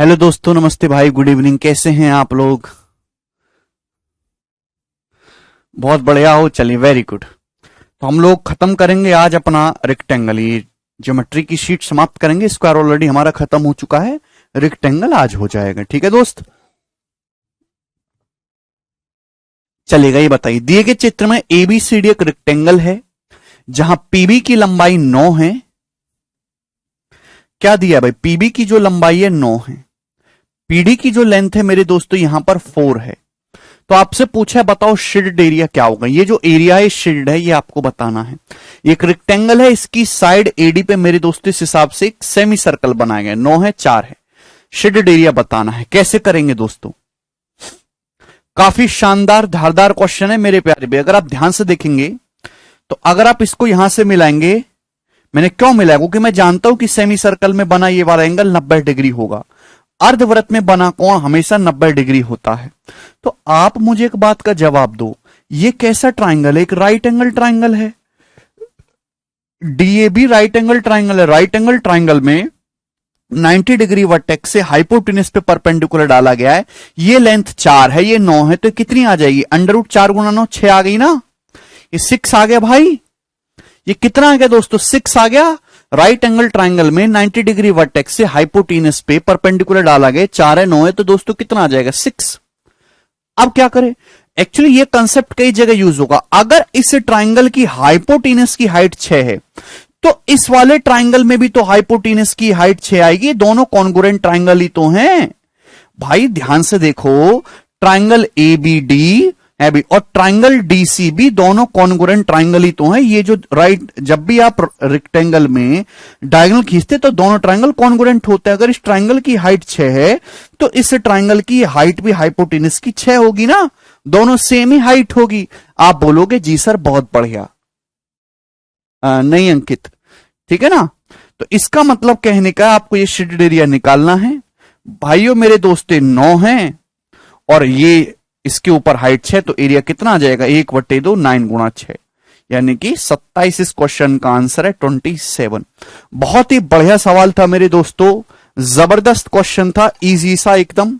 Hello दोस्तों, नमस्ते भाई, गुड इवनिंग। कैसे हैं आप लोग? बहुत बढ़िया हो, चलिए, वेरी गुड। तो हम लोग खत्म करेंगे आज अपना रेक्टेंगल। ये ज्योमेट्री की शीट समाप्त करेंगे। स्क्वायर ऑलरेडी हमारा खत्म हो चुका है, रेक्टेंगल आज हो जाएगा। ठीक है दोस्त, चलेगा। ये बताइए, दिए गए चित्र में एबीसीडी एक रेक्टेंगल है जहां पीबी की लंबाई 9 है। क्या दिया है भाई? पीबी की जो लंबाई है 9 है, पीडी की जो लेंथ है मेरे दोस्तों यहां पर 4 है। तो आपसे पूछा है, बताओ शेडेड एरिया क्या होगा। ये जो एरिया है शेडेड है, ये आपको बताना है। एक रेक्टेंगल है, इसकी साइड एडी पे मेरे दोस्तों इस हिसाब से एक सेमी सर्कल बनाया गया। 9 है, 4 है। शेडेड एरिया बताना है। कैसे करेंगे दोस्तों? काफी शानदार धारदार क्वेश्चन है मेरे प्यारे भाई। अगर आप ध्यान से देखेंगे तो अगर आप इसको यहां से मिलाएंगे, मैंने क्यों मिलाया? क्योंकि मैं जानता हूं कि सेमी सर्कल में बना ये वाला एंगल 90 डिग्री होगा। अर्धवृत्त में बना कोण हमेशा 90 डिग्री होता है। तो आप मुझे एक बात का जवाब दो, ये कैसा ट्राइंगल है? एक राइट एंगल ट्राइंगल है। डीएबी राइट एंगल ट्राइंगल है। राइट एंगल ट्राइंगल में 90 डिग्री वर्टेक्स से हाइपोटेनस पे परपेंडिकुलर डाला गया है। ये लेंथ 4 है, ये 9 है, तो कितनी आ जाएगी? √4 गुना 9, 6 आ गई ना। ये 6 आ गया भाई। ये कितना आ गया दोस्तों? 6 आ गया। राइट एंगल ट्राइंगल में 90 डिग्री वर्टेक्स से हाइपोटेनस पे परपेंडिकुलर डाला गया। 4 है, 9 है, तो दोस्तों कितना आ जाएगा? 6। अब क्या करें? एक्चुअली ये कंसेप्ट कई जगह यूज होगा। अगर इस ट्राइंगल की हाइपोटेनस की हाइट 6 है तो इस वाले ट्राइंगल में भी तो हाइपोटेनस की हाइट 6 आएगी। दोनों कॉन्ग्रुएंट ट्राइंगल ही तो हैं भाई। ध्यान से देखो, ट्राइंगल एबीडी है भी और ट्राइंगल डीसीबी दोनों कॉन्ग्रुएंट ट्राइंगल ही तो हैं। ये जो राइट, जब भी आप रेक्टेंगल में डायगोनल खींचते तो दोनों ट्राइंगल कॉन्ग्रुएंट होते हैं। अगर इस ट्राइंगल की हाइट 6 है तो इस ट्राइंगल की हाइट भी हाइपोटेनस की 6 होगी ना। दोनों सेम ही हाइट होगी। आप बोलोगे जी सर बहुत बढ़िया। नहीं अंकित, ठीक है ना। तो इसका मतलब कहने का आपको ये शेडेड एरिया निकालना है। भाइयों मेरे दोस्तों 9 है और ये इसके ऊपर हाइट 6, तो एरिया कितना आ जाएगा? 1/2, 9 गुणा 6, यानी कि 27। इस क्वेश्चन का आंसर है 27। बहुत ही बढ़िया सवाल था मेरे दोस्तों, जबरदस्त क्वेश्चन था, इजी सा एकदम।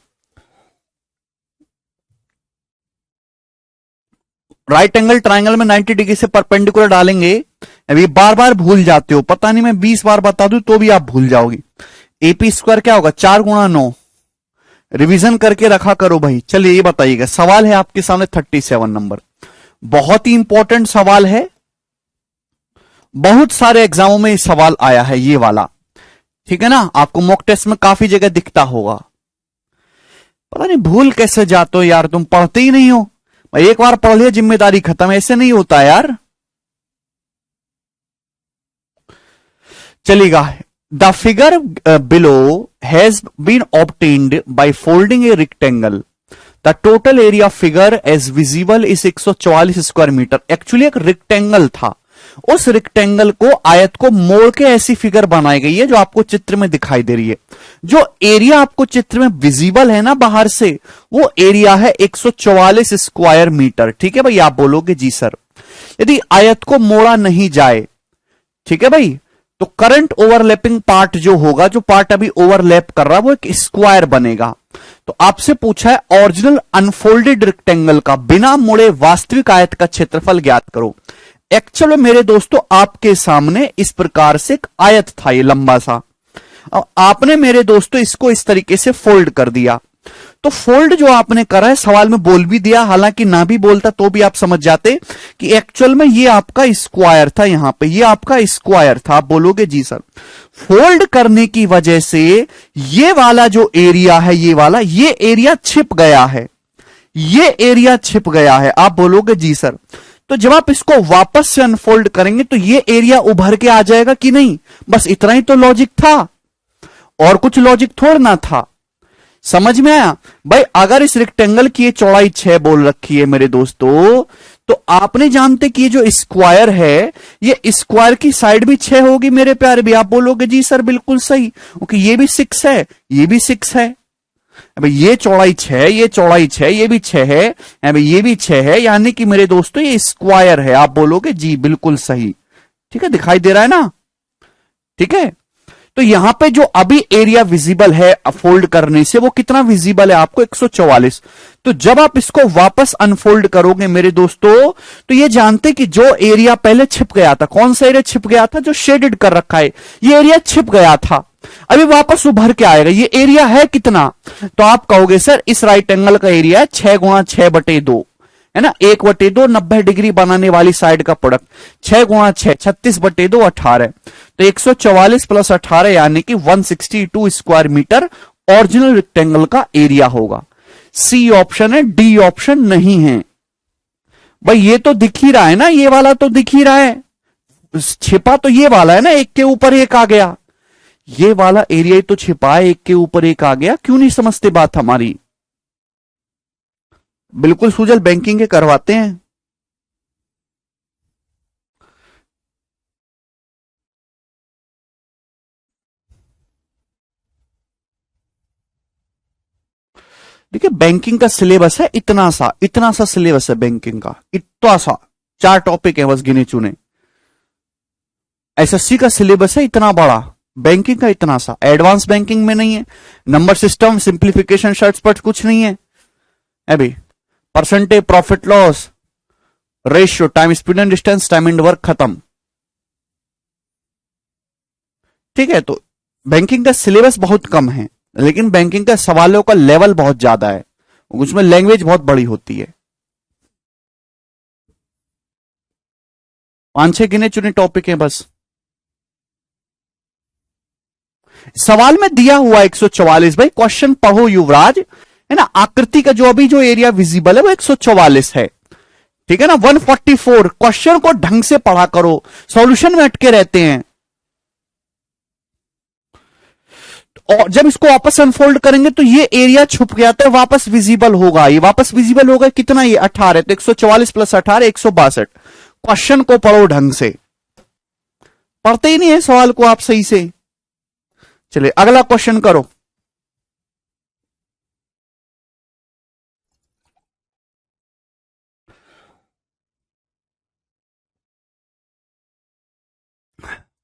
राइट एंगल ट्राइंगल में 90 डिग्री से परपेंडिकुलर डालेंगे। अभी बार बार भूल जाते हो, पता नहीं मैं 20 बार बता दूं तो भी आप भूल जाओगे। एपी स्क्वायर क्या होगा? 4 गुणा 9। रिवीजन करके रखा करो भाई। चलिए ये बताइएगा, सवाल है आपके सामने 37 नंबर। बहुत ही इंपॉर्टेंट सवाल है, बहुत सारे एग्जामों में ये सवाल आया है ये वाला। ठीक है ना, आपको मॉक टेस्ट में काफी जगह दिखता होगा। पता नहीं भूल कैसे जाते हो यार, तुम पढ़ते ही नहीं हो। एक बार पढ़ लिया जिम्मेदारी खत्म, ऐसे नहीं होता यार। चलेगा। The figure below has been obtained by folding a rectangle. The total area figure as visible is 144 square metre. Actually एक रेक्टेंगल था, उस रेक्टेंगल को, आयत को मोड़ के ऐसी फिगर बनाई गई है जो आपको चित्र में दिखाई दे रही है। जो एरिया आपको चित्र में विजिबल है ना बाहर से, वो एरिया है 144 स्क्वायर मीटर। ठीक है भाई, आप बोलोगे जी सर यदि आयत को मोड़ा नहीं जाए, ठीक है भाई, तो करंट ओवरलैपिंग पार्ट जो होगा, जो पार्ट अभी ओवरलैप कर रहा है, वो एक स्क्वायर बनेगा। तो आपसे पूछा है ओरिजिनल अनफोल्डेड रेक्टेंगल का बिना मुड़े वास्तविक आयत का क्षेत्रफल ज्ञात करो। एक्चुअली मेरे दोस्तों आपके सामने इस प्रकार से एक आयत था, ये लंबा सा। अब आपने मेरे दोस्तों इसको इस तरीके से फोल्ड कर दिया। तो फोल्ड जो आपने करा है, सवाल में बोल भी दिया, हालांकि ना भी बोलता तो भी आप समझ जाते कि एक्चुअल में ये आपका स्क्वायर था। यहां पे ये आपका स्क्वायर था। आप बोलोगे जी सर फोल्ड करने की वजह से ये वाला जो एरिया है, ये वाला, ये एरिया छिप गया है, ये एरिया छिप गया है। आप बोलोगे जी सर। तो जब आप इसको वापस से अनफोल्ड करेंगे तो ये एरिया उभर के आ जाएगा कि नहीं? बस इतना ही तो लॉजिक था, और कुछ लॉजिक थोड़ा ना था। समझ में आया भाई? अगर इस रेक्टेंगल की ये चौड़ाई 6 बोल रखी है मेरे दोस्तों, तो आपने जानते कि ये जो स्क्वायर है, ये स्क्वायर की साइड भी 6 होगी मेरे प्यारे भी। आप बोलोगे जी सर बिल्कुल सही, क्योंकि ये भी 6 है, ये भी 6 है। भाई ये चौड़ाई 6, ये चौड़ाई 6, ये भी 6 है, भाई ये भी 6 है, यानी कि मेरे दोस्तों ये स्क्वायर है। आप बोलोगे जी बिल्कुल सही। ठीक है, दिखाई दे रहा है ना? ठीक है, तो यहां पे जो अभी एरिया विजिबल है फोल्ड करने से, वो कितना विजिबल है आपको? 144। तो जब आप इसको वापस अनफोल्ड करोगे मेरे दोस्तों, तो ये जानते कि जो एरिया पहले छिप गया था, कौन सा एरिया छिप गया था? जो शेडेड कर रखा है, ये एरिया छिप गया था, अभी वापस उभर के आएगा। ये एरिया है कितना? तो आप कहोगे सर इस राइट एंगल का एरिया है 6 गुणा 6/2, है ना, 1/2 90 डिग्री बनाने वाली साइड का प्रोडक्ट, 6 गुणा 6 36/2 18। तो 144 प्लस 18 यानी कि 162 स्क्वायर मीटर ओरिजिनल रेक्टेंगल का एरिया होगा। सी ऑप्शन है, डी ऑप्शन नहीं है। भाई ये तो दिख ही रहा है ना, ये वाला तो दिख ही रहा है, छिपा तो ये वाला है ना, एक के ऊपर एक आ गया, ये वाला एरिया ही तो छिपा है, एक के ऊपर एक आ गया। क्यों नहीं समझते बात हमारी? बिल्कुल सुजल, बैंकिंग के करवाते हैं। देखिए बैंकिंग का सिलेबस है इतना सा सिलेबस है बैंकिंग का, इतना सा, 4 टॉपिक है बस गिने चुने। एसएससी का सिलेबस है इतना बड़ा, बैंकिंग का इतना सा। एडवांस बैंकिंग में नहीं है, नंबर सिस्टम, सिंप्लीफिकेशन, शॉर्टकट कुछ नहीं है अभी। Percentage, profit loss ratio, time speed and distance, time and work, खत्म। ठीक है, तो बैंकिंग का सिलेबस बहुत कम है, लेकिन बैंकिंग का सवालों का लेवल बहुत ज्यादा है, उसमें लैंग्वेज बहुत बड़ी होती है। 5-6 गिने चुने टॉपिक हैं बस। सवाल में दिया हुआ 144, भाई क्वेश्चन पढ़ो युवराज, है ना। आकृति का जो अभी जो एरिया विजिबल है वो 144 है, ठीक है ना। 144, क्वेश्चन को ढंग से पढ़ा करो, सॉल्यूशन में अटके रहते हैं। और जब इसको वापस अनफोल्ड करेंगे तो ये एरिया छुप गया था, वापस विजिबल होगा। ये वापस विजिबल होगा कितना? ये 18, तो 144 प्लस 18 162। क्वेश्चन को पढ़ो ढंग से, पढ़ते ही नहीं है सवाल को आप सही से। चलिए अगला क्वेश्चन करो।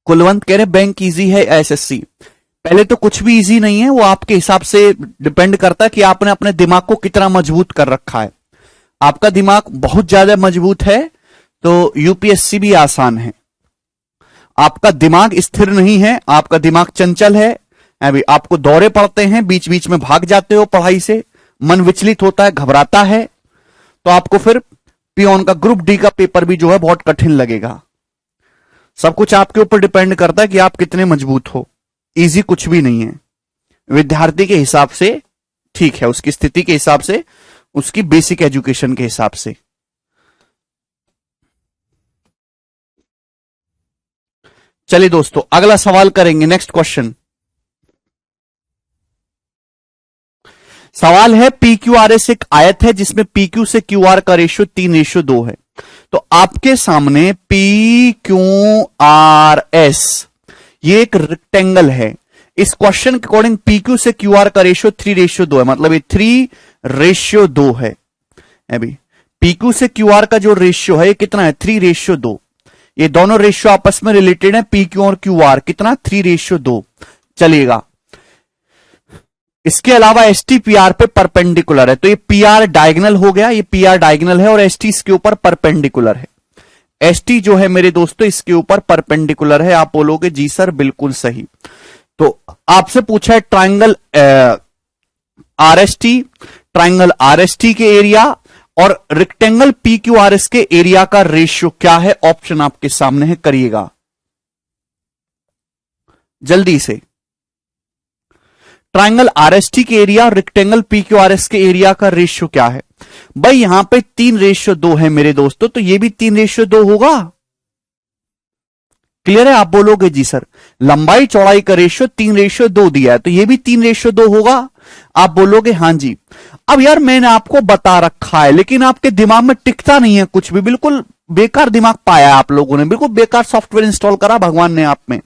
कुलवंत कह रहे बैंक इजी है एसएससी। पहले तो कुछ भी इजी नहीं है, वो आपके हिसाब से डिपेंड करता है कि आपने अपने दिमाग को कितना मजबूत कर रखा है। आपका दिमाग बहुत ज्यादा मजबूत है तो यूपीएससी भी आसान है। आपका दिमाग स्थिर नहीं है, आपका दिमाग चंचल है, अभी आपको दौरे पड़ते हैं, बीच बीच में भाग जाते हो पढ़ाई से, मन विचलित होता है, घबराता है, तो आपको फिर पियोन का ग्रुप डी का पेपर भी जो है बहुत कठिन लगेगा। सब कुछ आपके ऊपर डिपेंड करता है कि आप कितने मजबूत हो। इजी कुछ भी नहीं है, विद्यार्थी के हिसाब से ठीक है, उसकी स्थिति के हिसाब से, उसकी बेसिक एजुकेशन के हिसाब से। चलिए दोस्तों अगला सवाल करेंगे, नेक्स्ट क्वेश्चन। सवाल है PQRS एक आयत है जिसमें PQ से QR का रेशियो 3:2 है। तो आपके सामने PQRS ये एक रेक्टेंगल है। इस क्वेश्चन के अकॉर्डिंग PQ से QR का रेशियो 3:2 है, मतलब ये 3:2 है। अभी PQ से QR का जो रेशियो है ये कितना है? 3:2। ये दोनों रेशियो आपस में रिलेटेड है, PQ और QR कितना? 3:2 चलेगा। इसके अलावा ST PR पे परपेंडिकुलर है, तो ये PR डायगोनल हो गया, ये PR डायगोनल है और ST इसके ऊपर परपेंडिकुलर है। ST जो है मेरे दोस्तों इसके ऊपर परपेंडिकुलर है। आप बोलोगे जी सर बिल्कुल सही। तो आपसे पूछा है ट्राइंगल RST, ट्राइंगल RST के एरिया और रेक्टेंगल PQRS के एरिया का रेशियो क्या है? ऑप्शन आपके सामने है, करिएगा जल्दी से। ट्राइंगल RST के एरिया और रेक्टेंगल PQRS के एरिया का रेशियो क्या है? भाई यहां पे 3:2 है मेरे दोस्तों, तो ये भी 3:2 होगा। क्लियर है? आप बोलोगे जी सर लंबाई चौड़ाई का रेशियो 3:2 दिया है, तो ये भी 3:2 होगा। आप बोलोगे हां जी। अब यार मैंने आपको बता रखा है, लेकिन आपके दिमाग में टिकता नहीं है कुछ भी, बिल्कुल बेकार दिमाग पाया आप लोगों ने, बिल्कुल बेकार सॉफ्टवेयर इंस्टॉल करा भगवान ने आप में।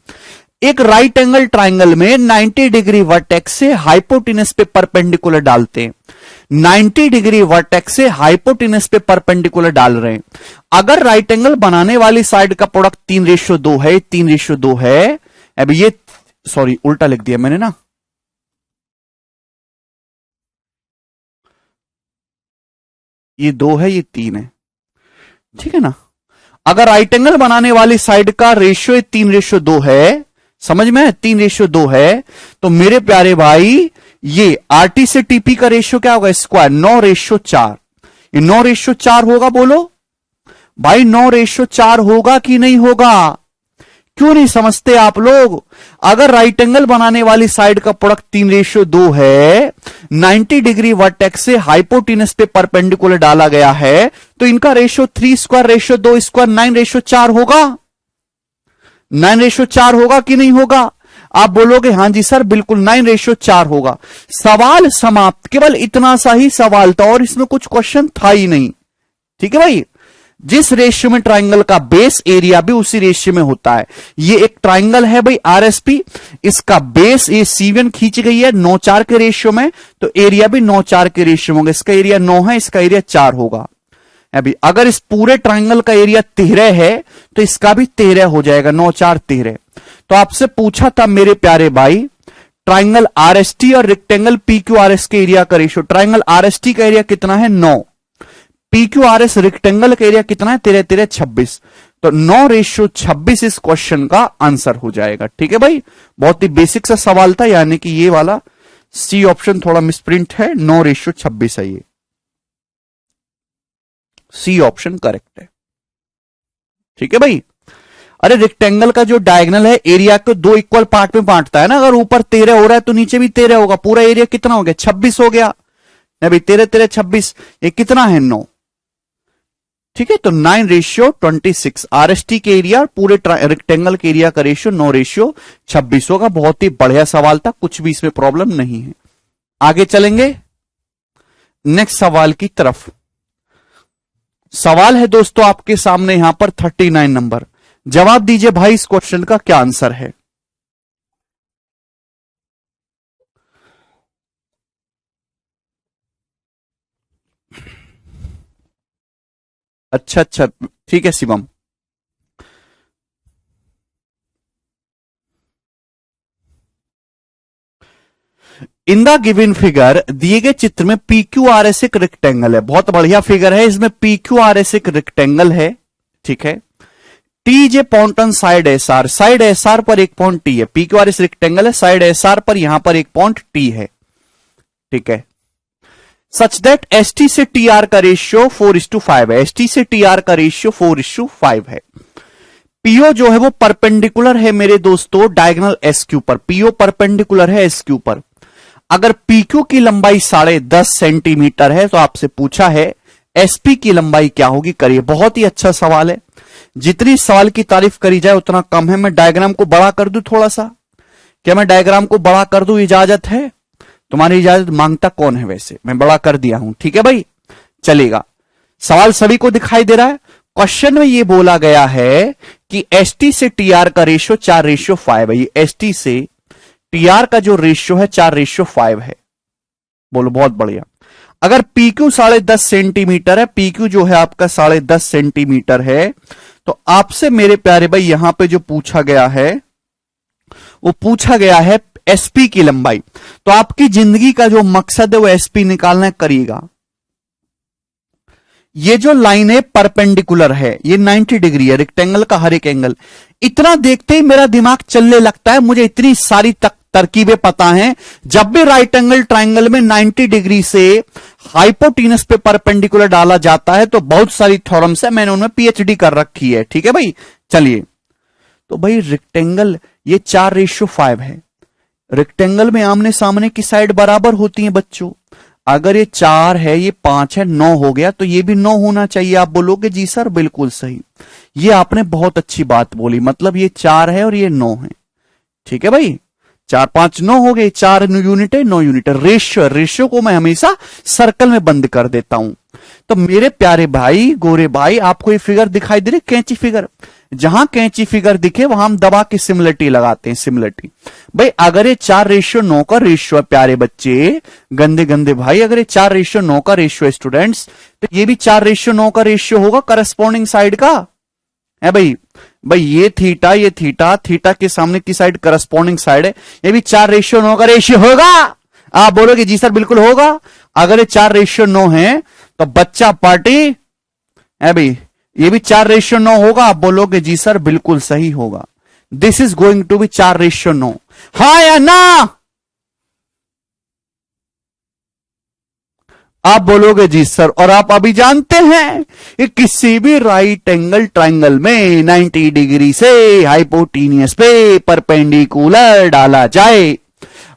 एक राइट एंगल ट्राइंगल में 90 डिग्री वर्टेक्स से हाइपोटेनस पे परपेंडिकुलर डालते हैं, 90 डिग्री वर्टेक्स से हाइपोटेनस पे परपेंडिकुलर डाल रहे हैं। अगर राइट एंगल बनाने वाली साइड का प्रोडक्ट 3:2 है, 3:2 है, अब ये सॉरी उल्टा लिख दिया मैंने ना, ये 2 है ये 3 है, ठीक है ना। अगर राइट एंगल बनाने वाली साइड का रेशियो 3:2 है, समझ में है, 3:2 है, तो मेरे प्यारे भाई ये आरटी से टीपी का रेशियो क्या होगा, स्क्वायर 9:4। ये 9:4 होगा, बोलो भाई 9:4 होगा कि नहीं होगा। क्यों नहीं समझते आप लोग। अगर राइट एंगल बनाने वाली साइड का प्रोडक्ट 3:2 है, 90 डिग्री वर्टेक्स से हाइपोटेनस पे परपेंडिकुलर डाला गया है, तो इनका रेशियो 3²2² 9:4 होगा। 9:4 होगा कि नहीं होगा। आप बोलोगे हां जी सर बिल्कुल 9:4 होगा। सवाल समाप्त। केवल इतना सा ही सवाल था और इसमें कुछ क्वेश्चन था ही नहीं, ठीक है भाई। जिस रेशियो में ट्राइंगल का बेस एरिया भी उसी रेशियो में होता है। ये एक ट्राइंगल है भाई आरएसपी, इसका बेस ये C1 खींची गई है 9:4 के रेशियो में, तो एरिया भी 9:4 के रेशियो में होगा। इसका एरिया 9 है, इसका एरिया 4 होगा। अभी अगर इस पूरे ट्राइंगल का एरिया 13 है तो इसका भी 13 हो जाएगा, 9×4 13। तो आपसे पूछा था मेरे प्यारे भाई, ट्राइंगल आरएसटी और रेक्टेंगल पीक्यूआरएस के एरिया का रेशियो। ट्राइंगल आरएसटी का एरिया कितना है 9, पीक्यूआरएस रेक्टेंगल का एरिया कितना है 13×13 26, तो 9:26 इस क्वेश्चन का आंसर हो जाएगा, ठीक है भाई। बहुत ही बेसिक सा सवाल था, यानी कि ये वाला सी ऑप्शन थोड़ा मिसप्रिंट है, 9:26 है ये, सी ऑप्शन करेक्ट है, ठीक है भाई। अरे रेक्टेंगल का जो डायगोनल है एरिया को 2 इक्वल पार्ट में बांटता है ना, अगर ऊपर 13 हो रहा है तो नीचे भी 13 होगा। पूरा एरिया कितना हो गया 26 हो गया, नहीं भाई 13×13 26, ये कितना है 9, ठीक है। तो 9:26 आरएसटी के एरिया और पूरे रेक्टेंगल के एरिया का रेशियो 9:26 होगा। बहुत ही बढ़िया सवाल था, कुछ भी इसमें प्रॉब्लम नहीं है। आगे चलेंगे नेक्स्ट सवाल की तरफ। सवाल है दोस्तों आपके सामने यहां पर 39 नंबर। जवाब दीजिए भाई इस क्वेश्चन का क्या आंसर है। अच्छा अच्छा, ठीक है शिवम। इन द गिवन फिगर, दिए गए चित्र में PQRS एक रेक्टेंगल है। बहुत बढ़िया फिगर है, इसमें PQRS एक रेक्टेंगल है, ठीक है। T J point on side SR, side SR पर एक पॉइंट T है। PQRS रेक्टेंगल है, साइड SR पर यहां पर एक पॉइंट T है, ठीक है। सच दैट ST से TR का रेशियो 4:5 है। ST से TR का रेशियो 4:5 है। PO जो है वो परपेंडिकुलर है मेरे दोस्तों डायगोनल SQ पर। PO परपेंडिकुलर है SQ पर। अगर PQ की लंबाई 10.5 सेंटीमीटर है तो आपसे पूछा है SP की लंबाई क्या होगी, करिए। बहुत ही अच्छा सवाल है, जितनी सवाल की तारीफ करी जाए उतना कम है। मैं डायग्राम को बड़ा कर दूं थोड़ा सा, क्या मैं डायग्राम को बड़ा कर दूं, इजाजत है? तुम्हारी इजाजत मांगता कौन है वैसे, मैं बड़ा कर दिया हूं, ठीक है भाई, चलेगा। सवाल सभी को दिखाई दे रहा है। क्वेश्चन में ये बोला गया है कि ST से TR का रेशियो 4:5 है। ये ST से TR का जो रेशियो है 4:5 है। बोलो बहुत बढ़िया। अगर PQ 10.5 सेंटीमीटर है, PQ जो है आपका 10.5 सेंटीमीटर है, तो आपसे मेरे प्यारे भाई यहां पे जो पूछा गया है वो पूछा गया है SP की लंबाई। तो आपकी जिंदगी का जो मकसद है वो SP निकालना करिएगा। ये जो लाइन है परपेंडिकुलर है, ये 90 डिग्री है, रेक्टेंगल का हर एक एंगल। इतना देखते ही मेरा दिमाग चलने लगता है, मुझे इतनी सारी तरकीबें पता हैं। जब भी राइट एंगल ट्राइंगल में 90 डिग्री से हाइपोटेनस पे परपेंडिकुलर डाला जाता है तो बहुत सारी थ्योरम्स है, मैंने उनमें PhD कर रखी है, ठीक है भाई। चलिए, तो भाई रेक्टेंगल ये 4:5 है। रेक्टेंगल में आमने सामने की साइड बराबर होती है बच्चों। अगर ये 4 है, ये 5 है, 9 हो गया, तो ये भी 9 होना चाहिए। आप बोलोगे जी सर बिल्कुल सही, ये आपने बहुत अच्छी बात बोली। मतलब ये 4 है और ये 9 है, ठीक है भाई। 4 5 9 हो गए, 4 यूनिट है, 9 यूनिट है। रेशियो को मैं हमेशा सर्कल में बंद कर देता हूं। तो मेरे प्यारे भाई गोरे भाई, आपको ये फिगर दिखाई दे रही, कैंची फिगर। जहां कैंची फिगर दिखे वहां हम दबा के सिमिलरिटी लगाते हैं, सिमिलरिटी। भाई अगर ये 4:9 का रेशियो है प्यारे बच्चे, गंदे गंदे भाई, अगर ये 4:9 का रेशियो है स्टूडेंट्स, तो ये भी 4:9 का रेशियो होगा करस्पॉन्डिंग साइड का, है भाई। भाई ये थीटा, थीटा के सामने की साइड करस्पॉन्डिंग साइड है, ये भी 4:9 का रेशियो होगा। आप बोलोगे जी सर बिल्कुल होगा। अगर ये 4:9 है तो बच्चा पार्टी है भाई, ये भी 4:9 होगा। आप बोलोगे जी सर बिल्कुल सही होगा। This is going to be 4:9। हाँ या ना? आप बोलोगे जी सर। और आप अभी जानते हैं कि किसी भी राइट एंगल ट्राइंगल में 90 डिग्री से हाइपोटीनियस पे परपेंडिकुलर डाला जाए,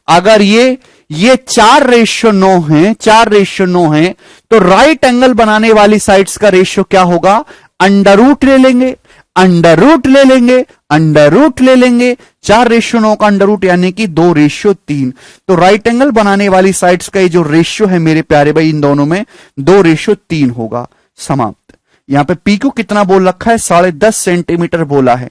अगर ये 4:9 है, 4:9 है, तो राइट एंगल बनाने वाली साइड्स का रेशियो क्या होगा? अंडर रूट ले लेंगे, अंडर रूट ले लेंगे, अंडर रूट ले लेंगे। 4:9 का अंडर रूट यानी कि 2:3। तो राइट एंगल बनाने वाली साइड्स का ये जो रेशियो है मेरे प्यारे भाई, इन दोनों में 2:3 होगा। समाप्त। यहां पे पी क्यू कितना बोल रखा है? 10.5 सेंटीमीटर बोला है।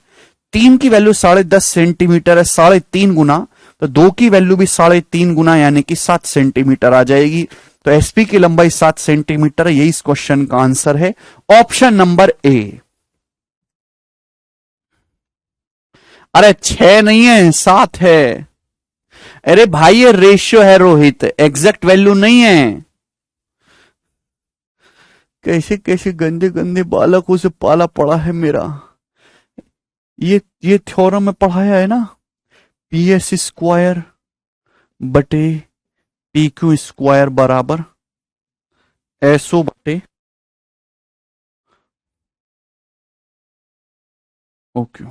3 की वैल्यू 10.5 सेंटीमीटर है, 3.5 गुना, तो 2 की वैल्यू भी 3.5 गुना यानी कि 7 सेंटीमीटर आ जाएगी। तो एसपी की लंबाई 7 सेंटीमीटर है। यही इस क्वेश्चन का आंसर है, ऑप्शन नंबर ए। अरे 6 नहीं है, 7 है। अरे भाई ये रेशियो है रोहित, एग्जैक्ट वैल्यू नहीं है। कैसे कैसे गंदे गंदे बालकों से पाला पड़ा है मेरा। ये थ्योरम में पढ़ाया है ना, पी एस स्क्वायर बटे पी क्यू स्क्वायर बराबर एसओ बटे ओके।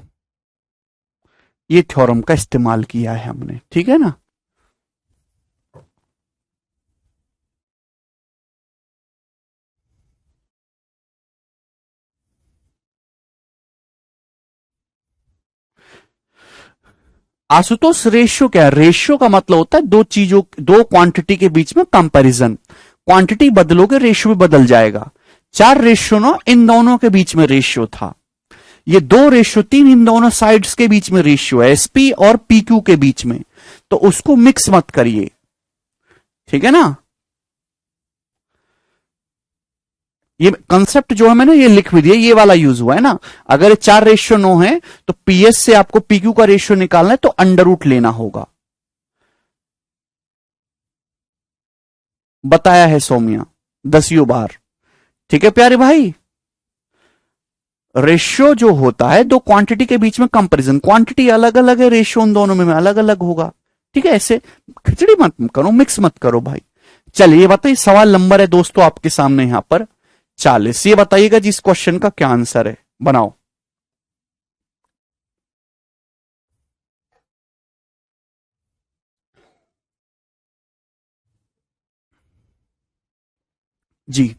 ये थ्योरम का इस्तेमाल किया है हमने, ठीक है ना। आशुतोष रेशियो क्या है? रेशियो का मतलब होता है दो चीजों, दो क्वांटिटी के बीच में कंपैरिजन। क्वांटिटी बदलोगे रेशियो भी बदल जाएगा। 4:9 इन दोनों के बीच में रेशियो था। ये 2:3 इन दोनों साइड्स के बीच में रेशियो है, एसपी और पीक्यू के बीच में। तो उसको मिक्स मत करिए, ठीक है ना। ये कंसेप्ट जो है मैंने ये लिख भी दिया, ये वाला यूज हुआ है ना। अगर 4:9 है तो पीएस से आपको पीक्यू का रेशियो निकालना है तो अंडर रूट लेना होगा। बताया है सौम्या 10वीं बार, ठीक है प्यारे भाई। रेशियो जो होता है दो क्वांटिटी के बीच में कंपैरिजन, क्वांटिटी अलग अलग है, रेशियो उन दोनों में अलग अलग होगा, ठीक है। ऐसे खिचड़ी मत करो, मिक्स मत करो भाई। चलिए बताइए, सवाल नंबर है दोस्तों आपके सामने यहां पर 40। ये बताइएगा जी इस क्वेश्चन का क्या आंसर है, बनाओ। जी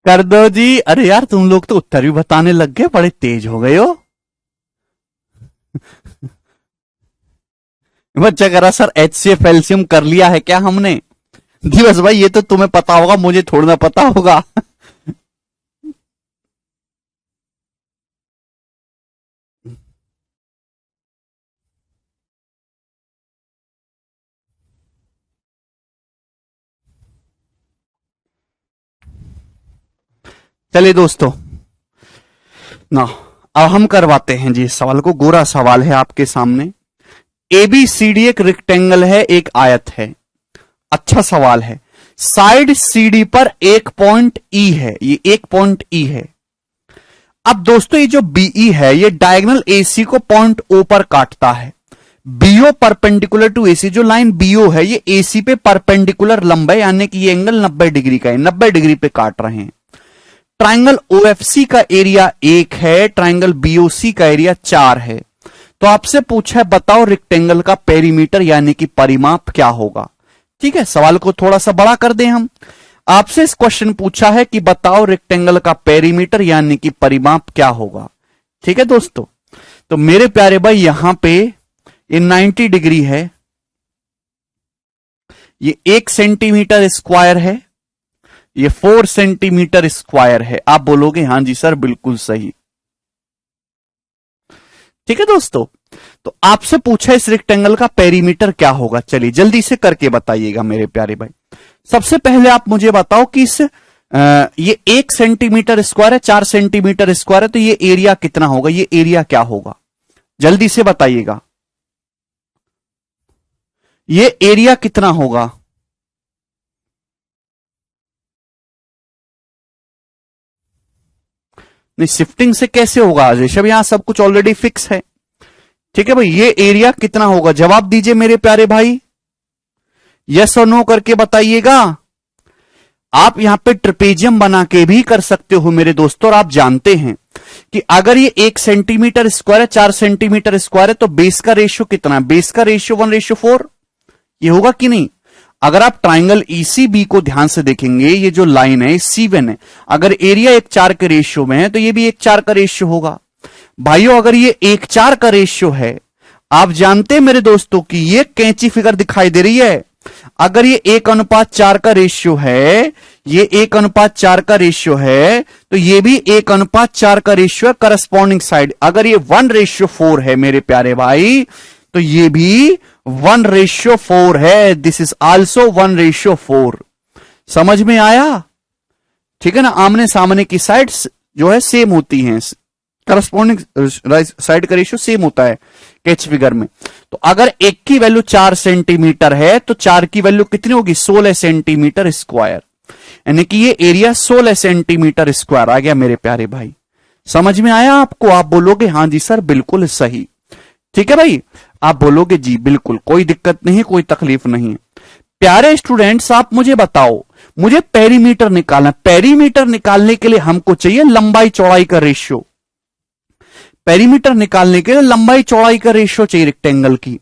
कर दो जी। अरे यार तुम लोग तो उत्तर भी बताने लग गए, बड़े तेज हो गए हो। बच्चा कह रहा सर HCF एल्सियम कर लिया है क्या हमने? दिवस भाई ये तो तुम्हें पता होगा, मुझे थोड़ा ना पता होगा। चलिए दोस्तों ना, अब हम करवाते हैं जी इस सवाल को। गोरा सवाल है आपके सामने। ABCD एक रेक्टेंगल है, एक आयत है। अच्छा सवाल है। साइड CD पर एक पॉइंट E है, ये एक पॉइंट E है। अब दोस्तों ये जो BE है ये डायगोनल AC को पॉइंट O पर काटता है। BO परपेंडिकुलर टू AC, जो लाइन BO है ये AC पे परपेंडिकुलर लंबा है, यानी कि ये एंगल 90 डिग्री का है, 90 डिग्री पे काट रहे हैं। ट्राइंगल OFC का एरिया 1 है, ट्राइंगल BOC का एरिया 4 है। तो आपसे पूछा है बताओ रेक्टेंगल का पेरीमीटर यानी कि परिमाप क्या होगा। ठीक है, सवाल को थोड़ा सा बड़ा कर दें हम। आपसे इस क्वेश्चन पूछा है कि बताओ रेक्टेंगल का पेरीमीटर यानी कि परिमाप क्या होगा। ठीक है दोस्तों, तो मेरे प्यारे भाई यहां पे ये 90 डिग्री है, ये 1 सेंटीमीटर स्क्वायर है, ये 4 सेंटीमीटर स्क्वायर है। आप बोलोगे हां जी सर बिल्कुल सही। ठीक है दोस्तों, तो आपसे पूछा इस रेक्टेंगल का पेरीमीटर क्या होगा। चलिए जल्दी से करके बताइएगा मेरे प्यारे भाई। सबसे पहले आप मुझे बताओ कि इस ये 1 सेंटीमीटर स्क्वायर है, 4 सेंटीमीटर स्क्वायर है, तो ये एरिया कितना होगा, ये एरिया क्या होगा, जल्दी से बताइएगा। ये एरिया कितना होगा? नहीं, शिफ्टिंग से कैसे होगा ऋषभ, यहां सब कुछ ऑलरेडी फिक्स है। ठीक है भाई, ये एरिया कितना होगा, जवाब दीजिए मेरे प्यारे भाई, यस और नो करके बताइएगा। आप यहां पे ट्रेपेजियम बना के भी कर सकते हो मेरे दोस्तों। और आप जानते हैं कि अगर ये 1 सेंटीमीटर स्क्वायर है, 4 सेंटीमीटर स्क्वायर है, तो बेस का रेशियो कितना है, बेस का रेशियो 1:4 ये होगा कि नहीं। अगर आप ट्राइंगल ECB को ध्यान से देखेंगे, ये जो लाइन है C1 है, अगर एरिया 1:4 के रेशियो में है तो ये भी 1:4 का रेशियो होगा। भाइयों अगर ये 1:4 का रेशियो है, आप जानते हैं मेरे दोस्तों कि ये कैंची फिगर दिखाई दे रही है, अगर ये 1:4 का रेशियो है, ये 1:4 का रेशियो है, तो ये भी 1:4 का रेशियो है करस्पॉन्डिंग साइड। अगर ये 1:4 है मेरे प्यारे भाई, तो ये भी 1:4 है। This is also 1:4। समझ में आया? ठीक है ना, आमने सामने की साइड जो है सेम होती हैं, करस्पॉन्डिंग साइड का रेशियो सेम होता है कैच फिगर में। तो अगर एक की वैल्यू 4 सेंटीमीटर है तो 4 की वैल्यू कितनी होगी, 16 सेंटीमीटर स्क्वायर, यानी कि ये एरिया 16 सेंटीमीटर स्क्वायर आ गया मेरे प्यारे भाई। समझ में आया आपको? आप बोलोगे हां जी सर बिल्कुल सही। ठीक है भाई, आप बोलोगे जी बिल्कुल, कोई दिक्कत नहीं, कोई तकलीफ नहीं। प्यारे स्टूडेंट्स आप मुझे बताओ, मुझे पेरीमीटर निकालना, पेरीमीटर निकालने के लिए हमको चाहिए लंबाई चौड़ाई का रेशियो। पेरीमीटर निकालने के लिए लंबाई चौड़ाई का रेशियो चाहिए रेक्टेंगल की।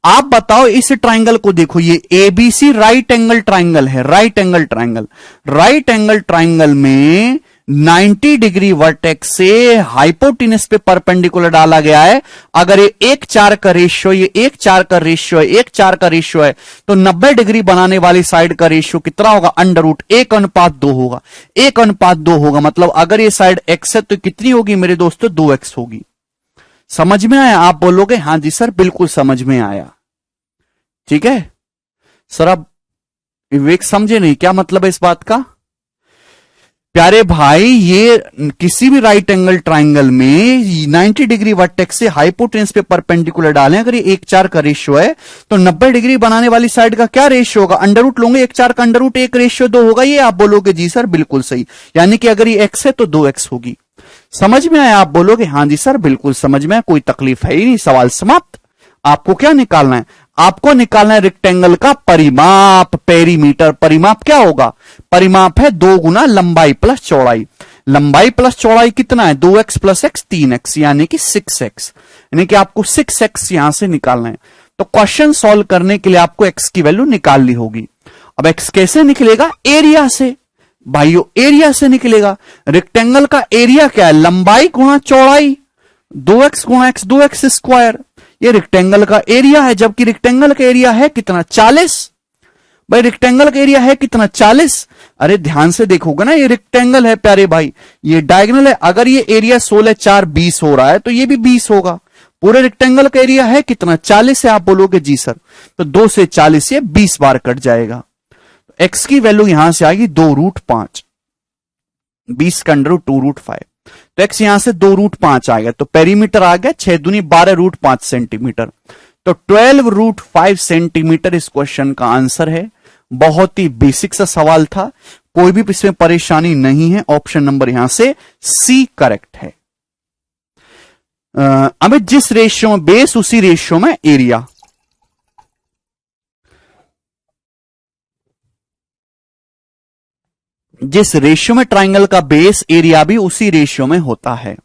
आप बताओ इस ट्राइंगल को देखो, ये ABC राइट एंगल ट्राइंगल है, right angle triangle. Right angle triangle में 90 डिग्री वर्टेक्स से हाइपोटेनस पे परपेंडिकुलर डाला गया है। अगर ये 1:4 का रेशियो, ये 1:4 का रेशियो है, 1:4 का रेशियो है, तो 90 डिग्री बनाने वाली साइड का रेशियो कितना होगा, √1:2 होगा। 1:2 होगा, मतलब अगर ये साइड x है तो कितनी होगी मेरे दोस्तों, 2x होगी। समझ में आया? आप बोलोगे हां जी सर बिल्कुल समझ में आया। ठीक है सर, आप विवेक समझे नहीं, क्या मतलब है इस बात का? प्यारे भाई ये किसी भी राइट एंगल ट्राइंगल में 90 डिग्री वर्टेक्स से हाइपोटेनस पे परपेंडिकुलर डालें, अगर ये 1:4 का रेशियो है तो 90 डिग्री बनाने वाली साइड का क्या रेशियो होगा, अंडर लोगे 1:4 का √1 रेशियो 2 होगा। ये आप बोलोगे जी सर बिल्कुल सही, यानी कि अगर ये x है तो 2x होगी। समझ में आया? आप बोलोगे हां जी सर बिल्कुल समझ में आया, कोई तकलीफ है ही नहीं। सवाल समाप्त। आपको क्या निकालना है, आपको निकालना है रेक्टेंगल का परिमाप, पेरीमीटर। परिमाप क्या होगा, परिमाप है 2 गुना लंबाई प्लस चौड़ाई। लंबाई प्लस चौड़ाई कितना है, 2x + x 3x, यानी कि 6x, यानी कि आपको 6x यहां से निकालना है। तो क्वेश्चन सॉल्व करने के लिए आपको x की वैल्यू निकालनी होगी। अब x कैसे निकलेगा, एरिया से भाइयों, एरिया से निकलेगा। रेक्टेंगल का एरिया क्या है, लंबाई गुणा चौड़ाई, 2x गुणा x, 2x स्क्वायर, ये रेक्टेंगल का एरिया है, जबकि रेक्टेंगल का एरिया है कितना 40। भाई रेक्टेंगल का एरिया है कितना 40। अरे ध्यान से देखोगे ना, ये रेक्टेंगल है प्यारे भाई, ये डायगोनल है। अगर ये एरिया 16 4 20 हो रहा है तो ये भी 20 होगा। पूरे रेक्टेंगल का एरिया है कितना 40 है। आप बोलोगे जी सर, तो 2 से 40 ये 20 बार कट जाएगा। एक्स की वैल्यू यहां से आएगी 2√5, 20 का अंडर 2√5। तो एक्स यहां से 2√5 आ गया, तो पेरीमीटर आ गया 6 दूनी 12√5 सेंटीमीटर। तो 12√5 सेंटीमीटर इस क्वेश्चन का आंसर है। बहुत ही बेसिक सा सवाल था, कोई भी इसमें परेशानी नहीं है। ऑप्शन नंबर यहां से सी करेक्ट है। अब जिस रेशियो में बेस उसी रेशियो में एरिया। जिस रेशियो में ट्राइंगल का बेस एरिया भी उसी रेशियो में होता है।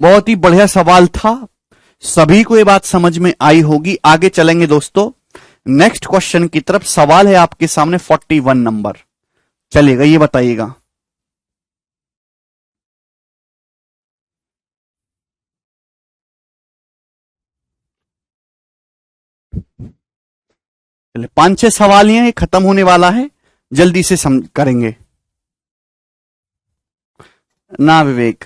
बहुत ही बढ़िया सवाल था, सभी को ये बात समझ में आई होगी। आगे चलेंगे दोस्तों नेक्स्ट क्वेश्चन की तरफ। सवाल है आपके सामने 41 नंबर, चलिएगा ये बताइएगा। चलिए 5-6 सवाल ये खत्म होने वाला है, जल्दी से करेंगे ना विवेक।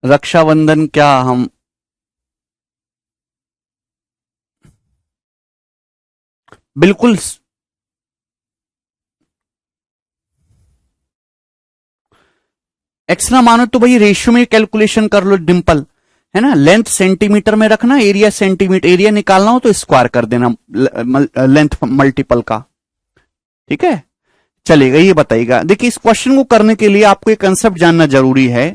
रक्षाबंधन क्या हम बिल्कुल एक्स ना मानो तो भाई रेशियो में कैलकुलेशन कर लो डिंपल, है ना। लेंथ सेंटीमीटर में रखना, एरिया सेंटीमीटर, एरिया निकालना हो तो स्क्वायर कर देना लेंथ मल्टीपल का, ठीक है। चलेगा ये बताइएगा। देखिए इस क्वेश्चन को करने के लिए आपको एक कंसेप्ट जानना जरूरी है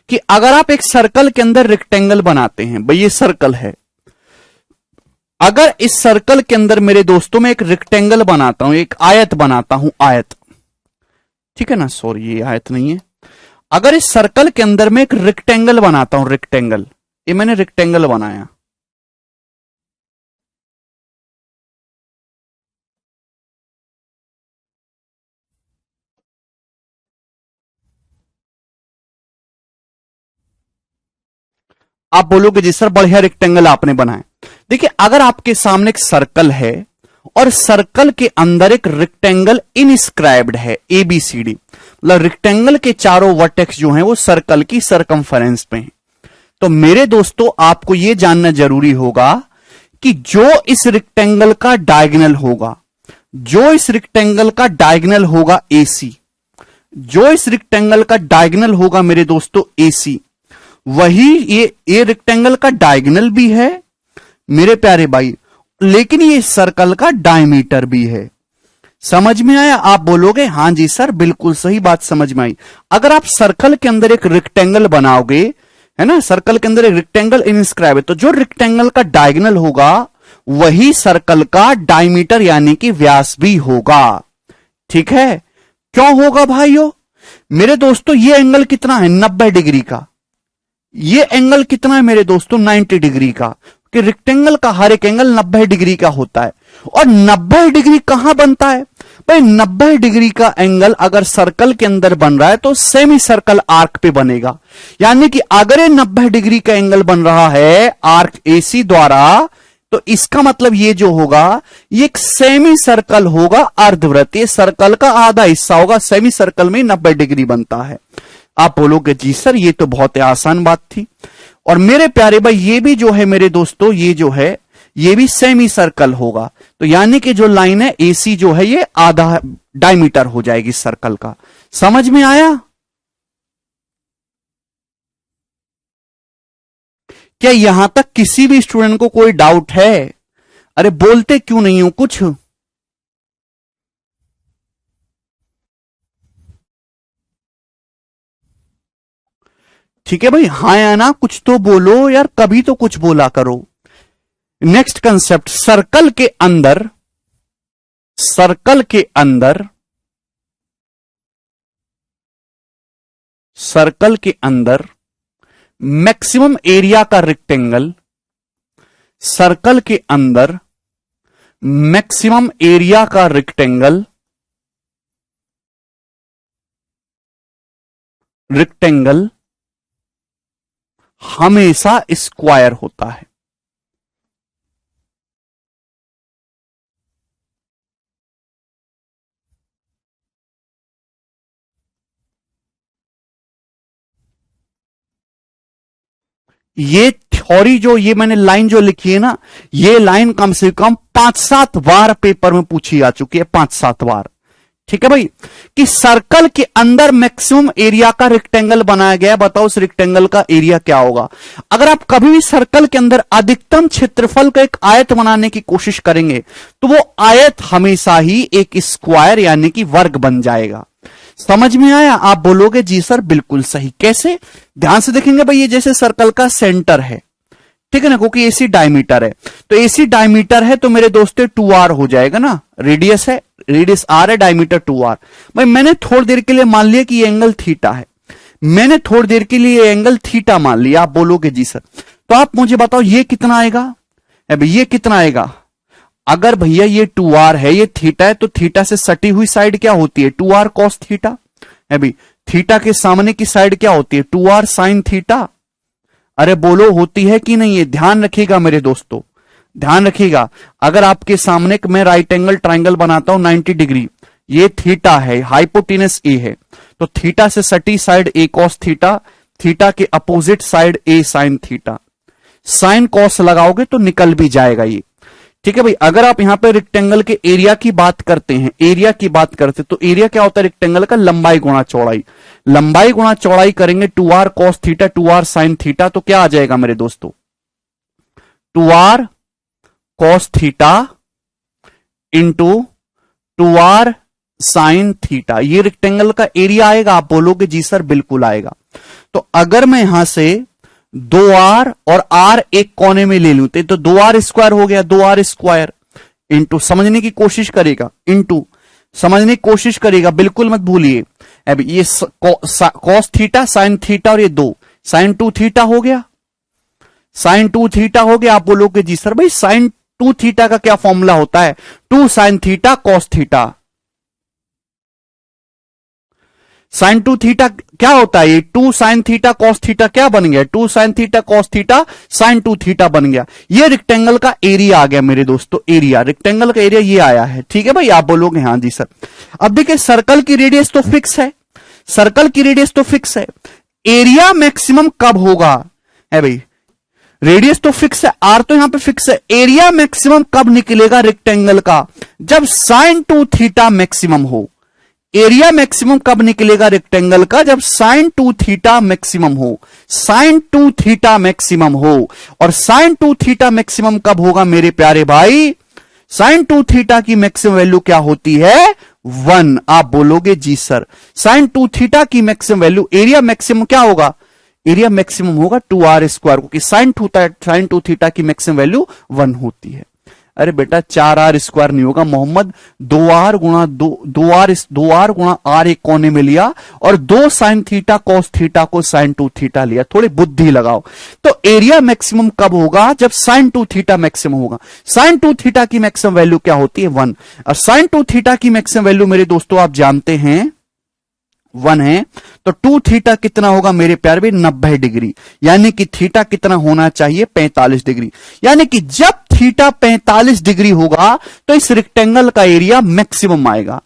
कि अगर आप एक सर्कल के अंदर रेक्टेंगल बनाते हैं, भाई ये सर्कल है, अगर इस सर्कल के अंदर मेरे दोस्तों में एक रेक्टेंगल बनाता हूं, एक आयत बनाता हूं, आयत, ठीक है ना, सॉरी ये आयत नहीं है। अगर इस सर्कल के अंदर मैं एक रेक्टेंगल बनाता हूं, रेक्टेंगल, ये मैंने रेक्टेंगल बनाया, आप बोलोगे जी सर बढ़िया रेक्टेंगल आपने बनाया। देखिए अगर आपके सामने एक सर्कल है और सर्कल के अंदर एक रेक्टेंगल इनस्क्राइब्ड है ABCD, मतलब रेक्टेंगल के चारों वर्टेक्स जो हैं वो सर्कल की सरकमफेरेंस पे हैं, तो मेरे दोस्तों आपको यह जानना जरूरी होगा कि जो इस रेक्टेंगल का डायगोनल होगा, जो इस रेक्टेंगल का डायगोनल होगा AC, जो इस रेक्टेंगल का डायगोनल होगा मेरे दोस्तों AC, वही ये रेक्टेंगल का डायगोनल भी है मेरे प्यारे भाई, लेकिन ये सर्कल का डायमीटर भी है। समझ में आया? आप बोलोगे हां जी सर बिल्कुल सही बात समझ में आई। अगर आप सर्कल के अंदर एक रेक्टेंगल बनाओगे, है ना, सर्कल के अंदर एक रेक्टेंगल इनस्क्राइब है, तो जो रेक्टेंगल का डायगोनल होगा वही सर्कल का डायमीटर यानी कि व्यास भी होगा, ठीक है। क्यों होगा भाइयों? मेरे दोस्तों ये एंगल कितना है 90 डिग्री का, ये एंगल कितना है मेरे दोस्तों 90 डिग्री का, कि रेक्टेंगल का हर एक एंगल 90 डिग्री का होता है। और 90 डिग्री कहां बनता है भाई? 90 डिग्री का एंगल अगर सर्कल के अंदर बन रहा है तो सेमी सर्कल आर्क पे बनेगा, यानी कि अगर ये 90 डिग्री का एंगल बन रहा है आर्क AC द्वारा, तो इसका मतलब ये जो होगा ये एक सेमी सर्कल होगा, अर्धवृत्त, ये सर्कल का आधा हिस्सा होगा, सेमी सर्कल में 90 डिग्री बनता है। आप बोलोगे जी सर ये तो बहुत आसान बात थी। और मेरे प्यारे भाई ये भी जो है मेरे दोस्तों, ये जो है ये भी सेमी सर्कल होगा, तो यानी कि जो लाइन है AC जो है ये आधा डायमीटर हो जाएगी सर्कल का। समझ में आया? क्या यहां तक किसी भी स्टूडेंट को कोई डाउट है? अरे बोलते क्यों नहीं हो कुछ? ठीक है भाई, हाँ या ना कुछ तो बोलो यार, कभी तो कुछ बोला करो। नेक्स्ट कंसेप्ट, सर्कल के अंदर, सर्कल के अंदर, सर्कल के अंदर मैक्सिमम एरिया का रेक्टेंगल, सर्कल के अंदर मैक्सिमम एरिया का रेक्टेंगल, रेक्टेंगल हमेशा स्क्वायर होता है। ये थ्योरी जो ये मैंने लाइन जो लिखी है ना, ये लाइन कम से कम 5-7 बार पेपर में पूछी जा चुकी है, 5-7 बार। ठीक है भाई, कि सर्कल के अंदर मैक्सिमम एरिया का रेक्टेंगल बनाया गया, बताओ उस रेक्टेंगल का एरिया क्या होगा। अगर आप कभी भी सर्कल के अंदर अधिकतम क्षेत्रफल का एक आयत बनाने की कोशिश करेंगे तो वो आयत हमेशा ही एक स्क्वायर यानी कि वर्ग बन जाएगा। समझ में आया? आप बोलोगे जी सर बिल्कुल सही। कैसे? ध्यान से देखेंगे भाई, ये जैसे सर्कल का सेंटर है, ठीक है ना, क्योंकि एसी डायमीटर है, तो एसी डायमीटर है तो मेरे दोस्तों 2r हो जाएगा ना, रेडियस है, रेडियस r है, डायमीटर 2r। भाई मैंने थोड़ी देर के लिए मान लिया कि ये एंगल थीटा है, मैंने थोड़ी देर के लिए ये एंगल थीटा मान लिया। आप बोलोगे जी सर, तो आप मुझे बताओ ये कितना आएगा? भाई ये कितना आएगा? अगर भैया ये 2r है, ये थीटा है, तो थीटा से सटी हुई साइड क्या होती है? 2r cos थीटा है भाई। थीटा के सामने की साइड क्या होती है? 2r sin theta. अरे बोलो होती है कि नहीं? है ध्यान रखिएगा मेरे दोस्तों, ध्यान रखिएगा। अगर आपके सामने मैं राइट एंगल ट्राइंगल बनाता हूं 90 डिग्री, ये थीटा है, हाइपोटेनस ए है, तो थीटा से सटी साइड ए cos थीटा, थीटा के अपोजिट साइड ए sin थीटा। साइन कॉस लगाओगे तो निकल भी जाएगा ये। ठीक है भाई, अगर आप यहां पे रेक्टेंगल के एरिया की बात करते हैं, एरिया की बात करते हैं, तो एरिया क्या होता है रेक्टेंगल का? लंबाई गुणा चौड़ाई। लंबाई गुणा चौड़ाई करेंगे 2r cos theta 2r sin theta, तो क्या आ जाएगा मेरे दोस्तों? 2r cos theta into 2r sin theta, ये रेक्टेंगल का एरिया आएगा। आप बोलोगे जी सर बिल्कुल आएगा। तो अगर मैं यहां से 2r और r एक कोने में ले लूं तो 2r स्क्वायर हो गया, 2r स्क्वायर इंटू, समझने की कोशिश करेगा, इंटू समझने की कोशिश करेगा, बिल्कुल मत भूलिए। अब ये cos थीटा sin थीटा और ये 2 sin 2 थीटा हो गया, sin 2 थीटा हो गया। आप बोलोगे जी सर भाई sin 2 थीटा का क्या फॉर्मूला होता है? 2 sin theta cos theta. Sine 2 theta क्या होता है? ये 2 साइन थीटा कॉस थीटा क्या बन गया? 2 sine theta cos theta sine 2 theta बन गया। ये रेक्टेंगल का एरिया आ गया मेरे दोस्तों, एरिया, रेक्टेंगल का एरिया ये आया है। ठीक है भाई, आप बोलोगे हाँ जी सर। अब देखिए सर्कल की रेडियस तो फिक्स है, सर्कल की रेडियस तो फिक्स है, एरिया मैक्सिमम कब होगा? है भाई, रेडियस तो फिक्स है, आर तो यहां पे फिक्स है, एरिया मैक्सिमम कब निकलेगा रेक्टेंगल का? जब साइन 2 थीटा मैक्सिमम हो। एरिया मैक्सिमम कब निकलेगा रेक्टेंगल का? जब साइन 2 थीटा मैक्सिमम हो, साइन 2 थीटा मैक्सिमम हो। और साइन 2 थीटा मैक्सिमम कब होगा मेरे प्यारे भाई? साइन 2 थीटा की मैक्सिमम वैल्यू क्या होती है? 1। आप बोलोगे जी सर, साइन 2 थीटा की मैक्सिमम वैल्यू, एरिया मैक्सिमम क्या होगा? एरिया मैक्सिमम होगा 2r स्क्वायर, क्योंकि साइन 2 थीटा की मैक्सिमम वैल्यू 1 होती है। अरे बेटा 4r स्क्वायर नहीं होगा मोहम्मद, 2r गुणा r एक कोने में लिया और 2 साइन थीटा कॉस थीटा को साइन 2 थीटा लिया। थोड़ी बुद्धि लगाओ। तो एरिया मैक्सिमम कब होगा? जब साइन 2 थीटा मैक्सिमम होगा। साइन 2 थीटा की मैक्सिमम वैल्यू क्या होती है? 1। और साइन 2 थीटा की मैक्सिमम वैल्यू मेरे दोस्तों आप जानते हैं 1 है, तो 2 थीटा कितना होगा मेरे प्यारे भाई? 90 डिग्री। यानी कि थीटा कितना होना चाहिए? 45 डिग्री। यानी कि जब थीटा 45 डिग्री होगा तो इस रेक्टेंगल का एरिया मैक्सिमम आएगा।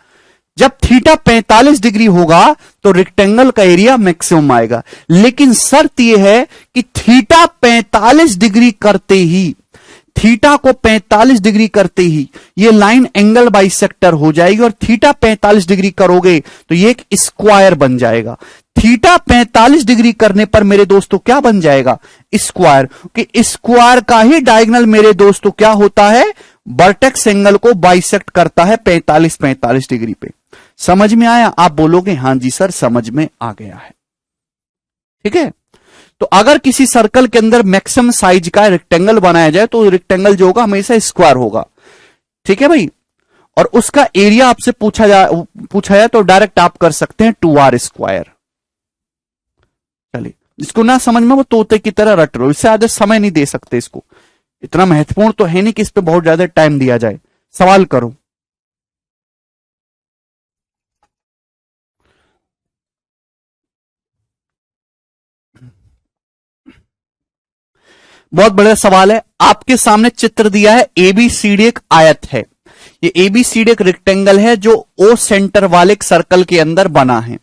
जब थीटा 45 डिग्री होगा तो रेक्टेंगल का एरिया मैक्सिमम आएगा। लेकिन शर्त यह है कि थीटा 45 डिग्री करते ही, थीटा को 45 डिग्री करते ही ये लाइन एंगल बाइसेक्टर हो जाएगी, और थीटा 45 डिग्री करोगे तो ये एक स्क्वायर बन जाएगा। थीटा 45 डिग्री करने पर मेरे दोस्तों क्या बन जाएगा? स्क्वायर। कि स्क्वायर का ही डायगोनल मेरे दोस्तों क्या होता है? वर्टेक्स एंगल को बाइसेक्ट करता है 45 डिग्री पे। समझ में आया? आप बोलोगे हां जी सर समझ में आ गया है। ठीक है, तो अगर किसी सर्कल के अंदर मैक्सिमम साइज का रेक्टेंगल बनाया जाए तो रेक्टेंगल जो होगा हमेशा स्क्वायर होगा। ठीक है भाई, और उसका एरिया आपसे पूछा जाए तो डायरेक्ट आप कर सकते हैं 2r स्क्वायर। चलिए, जिसको ना समझ में वो तोते की तरह रट लो, इससे ज्यादा समय नहीं दे सकते इसको। इतना महत्वपूर्ण तो है नहीं कि इस पे बहुत ज्यादा टाइम दिया जाए। सवाल करो। बहुत बड़ा सवाल है। आपके सामने चित्र दिया है, एबीसीडी एक आयत है, ये एबीसीडी एक रेक्टेंगल है जो ओ सेंटर वाले एक सर्कल के अंदर बना है।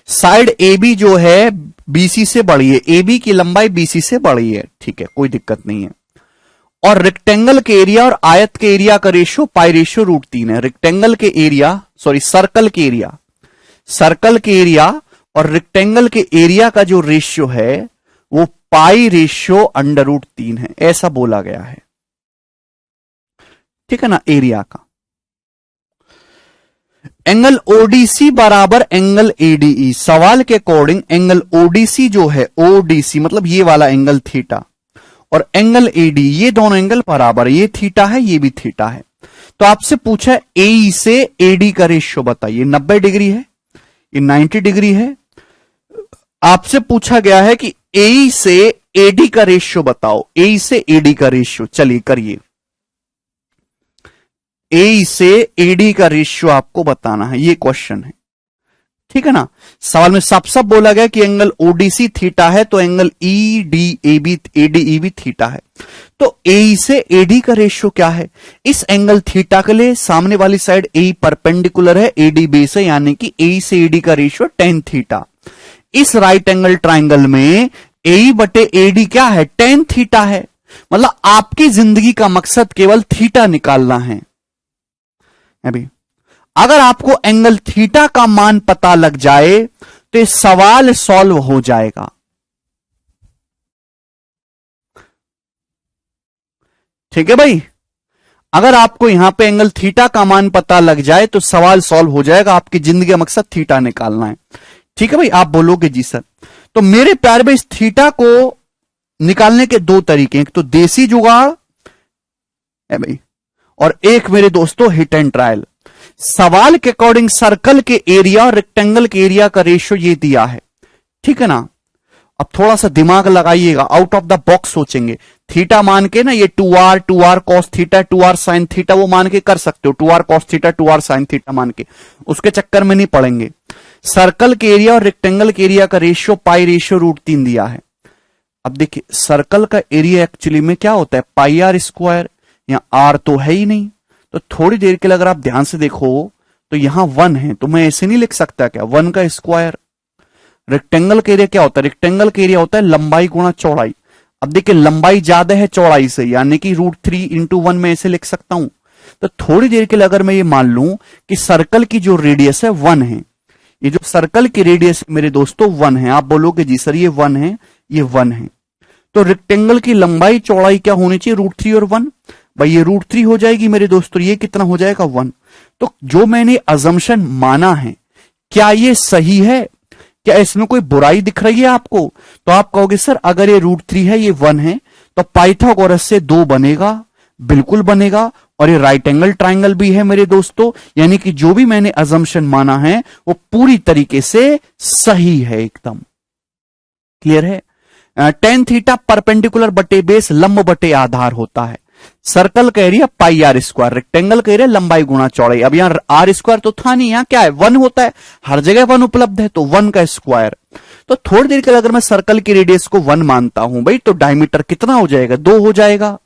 साइड एबी जो है बीसी से बड़ी है, एबी की लंबाई बीसी से बड़ी है, ठीक है, कोई दिक्कत नहीं है। और रेक्टेंगल के एरिया और आयत के एरिया का रेशियो पाई रेशियो √3 है। रेक्टेंगल के एरिया, सॉरी सर्कल के एरिया और रेक्टेंगल के एरिया का जो रेशियो है वो पाई रेशियो √3 है, ऐसा बोला गया है, ठीक है ना, एरिया का। एंगल ओडीसी बराबर एंगल एडीई, सवाल के अकॉर्डिंग एंगल ओडीसी जो है, ओडीसी मतलब ये वाला एंगल थीटा, और एंगल एडी, ये दोनों एंगल बराबर, ये थीटा है ये भी थीटा है। तो आपसे पूछा एई से एडी का रेशियो बताइए, 90 डिग्री है, ये 90 डिग्री है। आपसे पूछा गया है कि एई से एडी का रेशियो बताओ, एई से एडी का रेशियो, चलिए करिए। ए से एडी का रेशियो आपको बताना है, ये क्वेश्चन है, ठीक है ना। सवाल में साफ साफ बोला गया कि एंगल ओडीसी थीटा है तो एंगल एडीई भी थीटा है। तो ए से एडी का रेशियो क्या है? इस एंगल थीटा के लिए सामने वाली साइड ए परपेंडिकुलर है एडी बेस है, यानी कि ए से एडी का रेशियो tan थीटा। इस राइट एंगल ट्राइंगल में ए बटे एडी क्या है? tan थीटा है। मतलब आपकी जिंदगी का मकसद केवल थीटा निकालना है। अभी अगर आपको एंगल थीटा का मान पता लग जाए तो ये सवाल सॉल्व हो जाएगा। ठीक है भाई, अगर आपको यहां पे एंगल थीटा का मान पता लग जाए तो सवाल सॉल्व हो जाएगा। आपकी जिंदगी का मकसद थीटा निकालना है। ठीक है भाई, आप बोलोगे जी सर। तो मेरे प्यार में इस थीटा को निकालने के दो तरीके, एक तो देसी जुगाड़ है भाई, और एक मेरे दोस्तों हिट एंड ट्रायल। सवाल के अकॉर्डिंग सर्कल के एरिया और रेक्टेंगल के एरिया का रेशियो ये दिया है, ठीक है ना। अब थोड़ा सा दिमाग लगाइएगा, आउट ऑफ द बॉक्स सोचेंगे। थीटा मान के ना, ये 2r cos theta 2r sin theta वो मान के कर सकते हो, 2r cos theta 2r sin theta मान के, उसके चक्कर में नहीं पड़ेंगे। सर्कल के एरिया और रेक्टेंगल के एरिया का रेशियो पाई रेशियो √3 दिया है। अब देखिए सर्कल का एरिया एक्चुअली में क्या होता है? पाई आर स्क्वायर। यहां r तो है ही नहीं, तो थोड़ी देर के लिए अगर आप ध्यान से देखो तो यहां 1 है, तो मैं ऐसे नहीं लिख सकता क्या? 1 का स्क्वायर। रेक्टेंगल का एरिया क्या होता है? रेक्टेंगल का एरिया होता है लंबाई गुणा चौड़ाई। अब देखिए लंबाई ज्यादा है चौड़ाई से, यानी कि √3 × 1 में ऐसे लिख सकता हूं। तो थोड़ी देर के लिए अगर मैं ये मान लूं कि सर्कल की जो रेडियस है 1 है, ये जो सर्कल की रेडियस मेरे दोस्तों 1 है, आप बोलोगे जी सर ये 1 है, ये 1 है, तो रेक्टेंगल की लंबाई चौड़ाई क्या होनी चाहिए? √3 और 1। भाई ये √3 हो जाएगी मेरे दोस्तों, ये कितना हो जाएगा? 1। तो जो मैंने अजम्पशन माना है क्या ये सही है? क्या इसमें कोई बुराई दिख रही है आपको? तो आप कहोगे सर अगर ये √3 है, ये 1 है, तो पाइथागोरस से 2 बनेगा, बिल्कुल बनेगा। और ये राइट एंगल ट्राइंगल भी है मेरे दोस्तों, यानी कि जो भी मैंने अजम्पशन माना है वो पूरी तरीके से सही है, एकदम क्लियर है। tan थीटा परपेंडिकुलर बटे बेस लंब बटे आधार होता है। सर्कल का area pi r square, rectangle का एरिया लंबाई गुणा चौड़ाई। अब यहां आर स्क्वायर तो था नहीं, यहां क्या है? 1 होता है, हर जगह 1 उपलब्ध है, तो 1 का स्क्वायर। तो थोड़ी देर के लिए अगर मैं सर्कल की रेडियस को 1 मानता हूं भाई, तो डायमीटर कितना हो जाएगा? 2 हो जाएगा।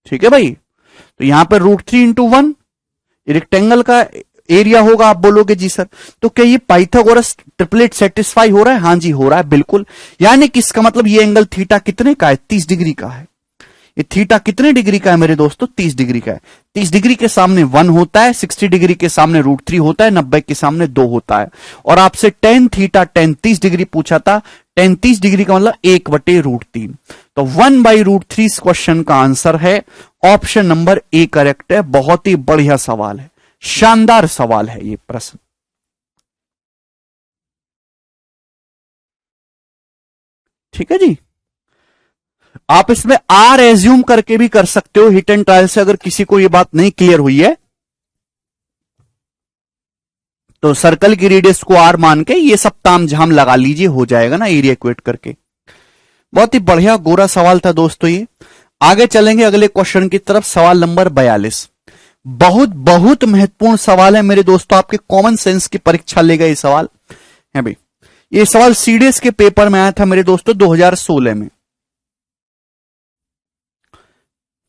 ठीक है भाई, तो यहां पर √3 × 1 रेक्टेंगल का एरिया होगा। आप बोलोगे जी सर तो क्या ये पाइथागोरस ट्रिपलेट सेटिस्फाई हो रहा है? हां जी हो रहा है, बिल्कुल। यानी कि इसका मतलब ये एंगल थीटा कितने का है? 30 डिग्री का है। ये थीटा कितने डिग्री का है मेरे दोस्तों? 30 डिग्री का है। 30 डिग्री के सामने 1 होता है, 60 डिग्री के सामने √3 होता है, 90 के सामने 2 होता है। और आपसे tan थीटा tan 30 डिग्री पूछा था, tan 30 डिग्री का मतलब 1/√3, तो 1/√3 इस क्वेश्चन का आंसर है। ऑप्शन नंबर ए करेक्ट है। बहुत ही बढ़िया सवाल है, शानदार सवाल है ये प्रश्न। ठीक है जी, आप इसमें आर एज्यूम करके भी कर सकते हो हिट एंड ट्रायल से, अगर किसी को ये बात नहीं क्लियर हुई है तो सर्कल की रेडियस को आर मान के ये सब ताम झाम लगा लीजिए, हो जाएगा ना एरिया इक्वेट करके। बहुत ही बढ़िया गोरा सवाल था दोस्तों ये। आगे चलेंगे अगले क्वेश्चन की तरफ, सवाल नंबर 42। बहुत बहुत महत्वपूर्ण सवाल है मेरे दोस्तों, आपके कॉमन सेंस की परीक्षा लेगा ये सवाल है भाई। ये सवाल सीडीएस के पेपर में आया था मेरे दोस्तों 2016 में।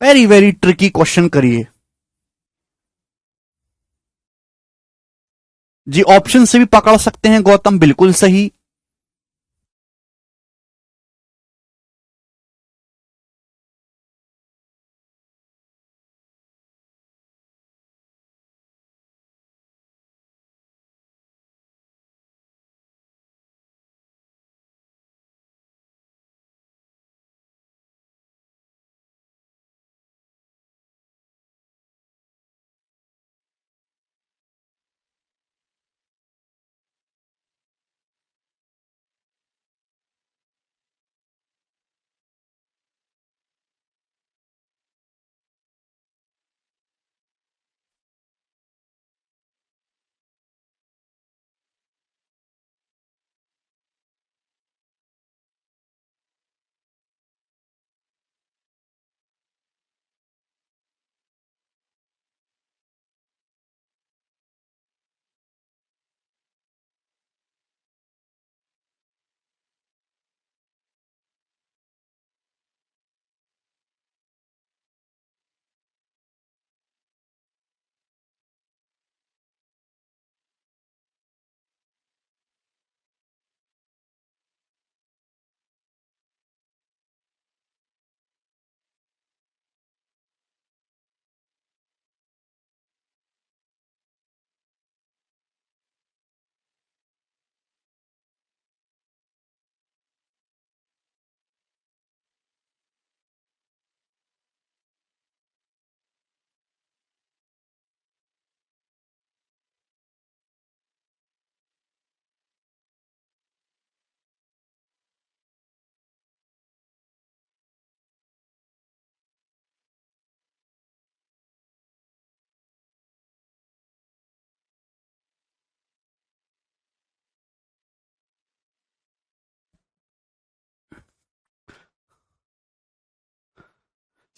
वेरी वेरी ट्रिकी क्वेश्चन करिए जी। ऑप्शन से भी पकड़ सकते हैं गौतम, बिल्कुल सही।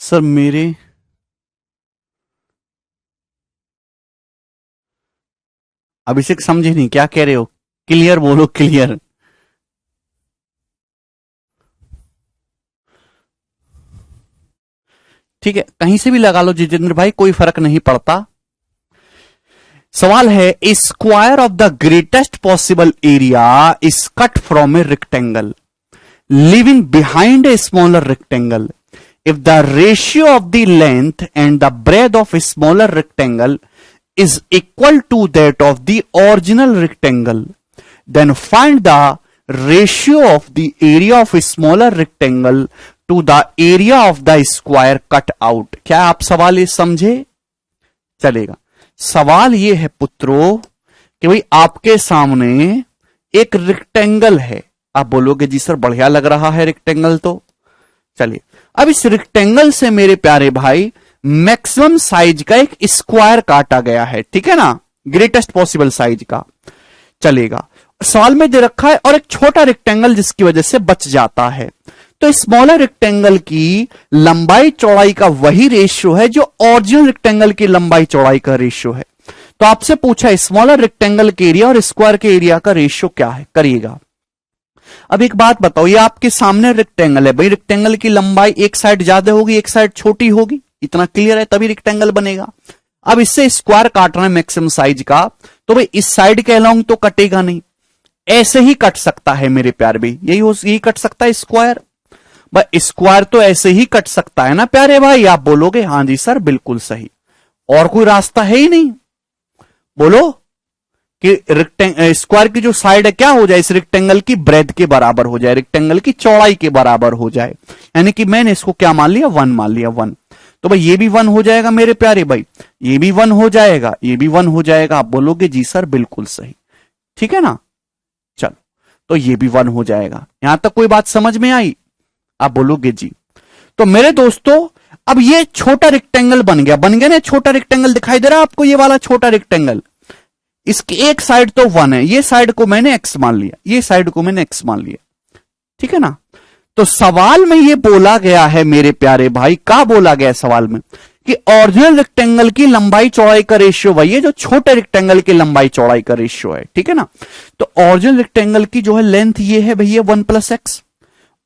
सर मेरे अभिषेक समझे नहीं क्या कह रहे हो, क्लियर बोलो क्लियर। ठीक है, कहीं से भी लगा लो जितेंद्र भाई, कोई फर्क नहीं पड़ता। सवाल है, square of the greatest possible area is cut from a rectangle living behind a smaller rectangle if the ratio of the length and the breadth of a smaller rectangle is equal to that of the original rectangle, then find the ratio of the area of a smaller rectangle to the area of the square cut out। क्या आप सवाल ये समझे? चलेगा। सवाल ये है पुत्रों कि भाई आपके सामने एक रेक्टेंगल है। आप बोलोगे जी सर बढ़िया लग रहा है रेक्टेंगल, तो चलिए अब इस रेक्टेंगल से मेरे प्यारे भाई मैक्सिमम साइज का एक स्क्वायर काटा गया है, ठीक है ना, ग्रेटेस्ट पॉसिबल साइज का। चलेगा, सवाल में दे रखा है और एक छोटा रेक्टेंगल जिसकी वजह से बच जाता है। तो स्मॉलर रेक्टेंगल की लंबाई चौड़ाई का वही रेशियो है जो ओरिजिनल रेक्टेंगल की लंबाई चौड़ाई का रेशियो है। तो आपसे पूछा स्मॉलर रेक्टेंगल के एरिया और स्क्वायर के एरिया का रेशियो क्या है, करिएगा। अब एक बात बताओ, ये आपके सामने रेक्टेंगल है भाई, रेक्टेंगल की लंबाई एक साइड ज्यादा होगी एक साइड छोटी होगी, इतना क्लियर है, तभी रेक्टेंगल बनेगा। अब इससे स्क्वायर काटना है मैक्सिमम साइज का, तो भाई इस साइड के अलोंग तो कटेगा नहीं, ऐसे ही कट सकता है मेरे प्यारे भाई, यही कट सकता है स्क्वायर। भाई स्क्वायर तो ऐसे ही कट सकता है ना प्यारे भाई, आप बोलोगे हाँ जी सर बिल्कुल सही, और कोई रास्ता है ही नहीं। बोलो कि स्क्वायर की जो साइड है क्या हो जाए, इस रेक्टेंगल की ब्रेथ के बराबर हो जाए, रेक्टेंगल की चौड़ाई के बराबर हो जाए, यानी कि मैंने इसको क्या मान लिया, 1 मान लिया, 1। तो भाई ये भी 1 हो जाएगा मेरे प्यारे भाई, ये भी 1 हो जाएगा, ये भी 1 हो जाएगा। आप बोलोगे जी सर बिल्कुल सही, ठीक है ना। चलो तो ये भी 1 हो जाएगा, यहां तक कोई बात समझ में आई? आप बोलोगे जी। तो मेरे दोस्तों अब ये छोटा रेक्टेंगल बन गया ना, छोटा रेक्टेंगल दिखाई दे रहा है आपको, ये वाला छोटा रेक्टेंगल, इसकी एक साइड तो 1 है, ये साइड को मैंने x मान लिया, ये साइड को मैंने x मान लिया, ठीक है ना। तो सवाल में ये बोला गया है मेरे प्यारे भाई, क्या बोला गया है सवाल में कि ओरिजिनल रेक्टेंगल की लंबाई चौड़ाई का रेशियो वही है जो छोटे रेक्टेंगल की लंबाई चौड़ाई का रेशियो है, ठीक है ना। तो ओरिजिनल रेक्टेंगल की जो है लेंथ ये है भैया 1 + x,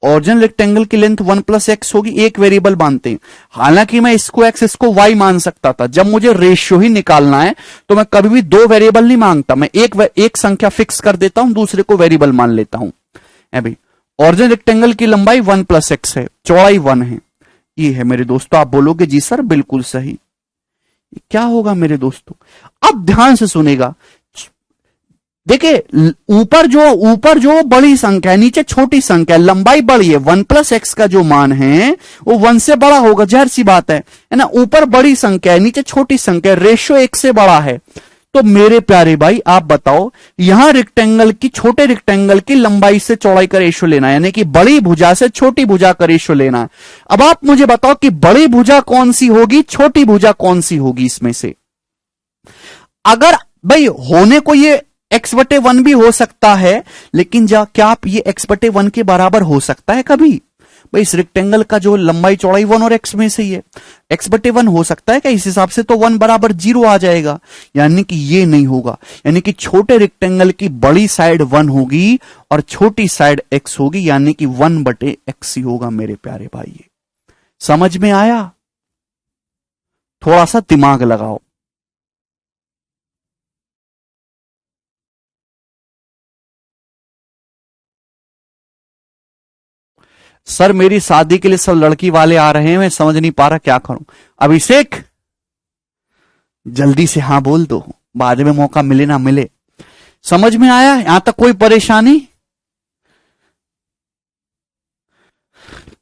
ओरिजिनल रेक्टेंगल की लेंथ 1 प्लस एक्स होगी, एक वेरिएबल मानते हैं। हालांकि मैं इसको एक्स इसको वाई मान सकता था, जब मुझे रेशियो ही निकालना है तो मैं कभी भी दो वेरिएबल नहीं मांगता, मैं एक संख्या फिक्स कर देता हूं, दूसरे को वेरिएबल मान लेता हूं। अभी ओरिजिनल रेक्टेंगल की लंबाई 1 प्लस एक्स है, चौड़ाई 1 है, ये है मेरे दोस्तों। आप बोलोगे जी सर बिल्कुल सही। क्या होगा मेरे दोस्तों, अब ध्यान से सुनेगा। देखिए ऊपर जो बड़ी संख्या है, नीचे छोटी संख्या, लंबाई बड़ी है, 1 प्लस एक्स का जो मान है वो 1 से बड़ा होगा, जाहिर सी बात है ना। ऊपर बड़ी संख्या है, नीचे छोटी संख्या, रेशियो 1 से बड़ा है। तो मेरे प्यारे भाई आप बताओ, यहां रेक्टेंगल की, छोटे रेक्टेंगल की लंबाई से चौड़ाई का रेशियो लेना है, यानी कि बड़ी भुजा से छोटी भुजा का रेशियो लेना है। अब आप मुझे बताओ कि बड़ी भुजा कौन सी होगी, छोटी भुजा कौन सी होगी इसमें से। अगर भाई होने को ये x/1 भी हो सकता है, लेकिन क्या आप ये x/1 के बराबर हो सकता है कभी? भाई इस रेक्टेंगल का जो लंबाई चौड़ाई 1 और x में से ही है, x/1 हो सकता है क्या? इस हिसाब से तो 1 बराबर 0 आ जाएगा, यानी कि ये नहीं होगा। यानी कि छोटे रेक्टेंगल की बड़ी साइड 1 होगी और छोटी साइड x होगी, यानी कि 1/x ही होगा मेरे प्यारे भाई। ये समझ में आया? थोड़ा सा दिमाग लगाओ। सर मेरी शादी के लिए सब लड़की वाले आ रहे हैं, मैं समझ नहीं पा रहा क्या करूं। अभिषेक जल्दी से हाँ बोल दो, बाद में मौका मिले ना मिले। समझ में आया? यहां तक कोई परेशानी?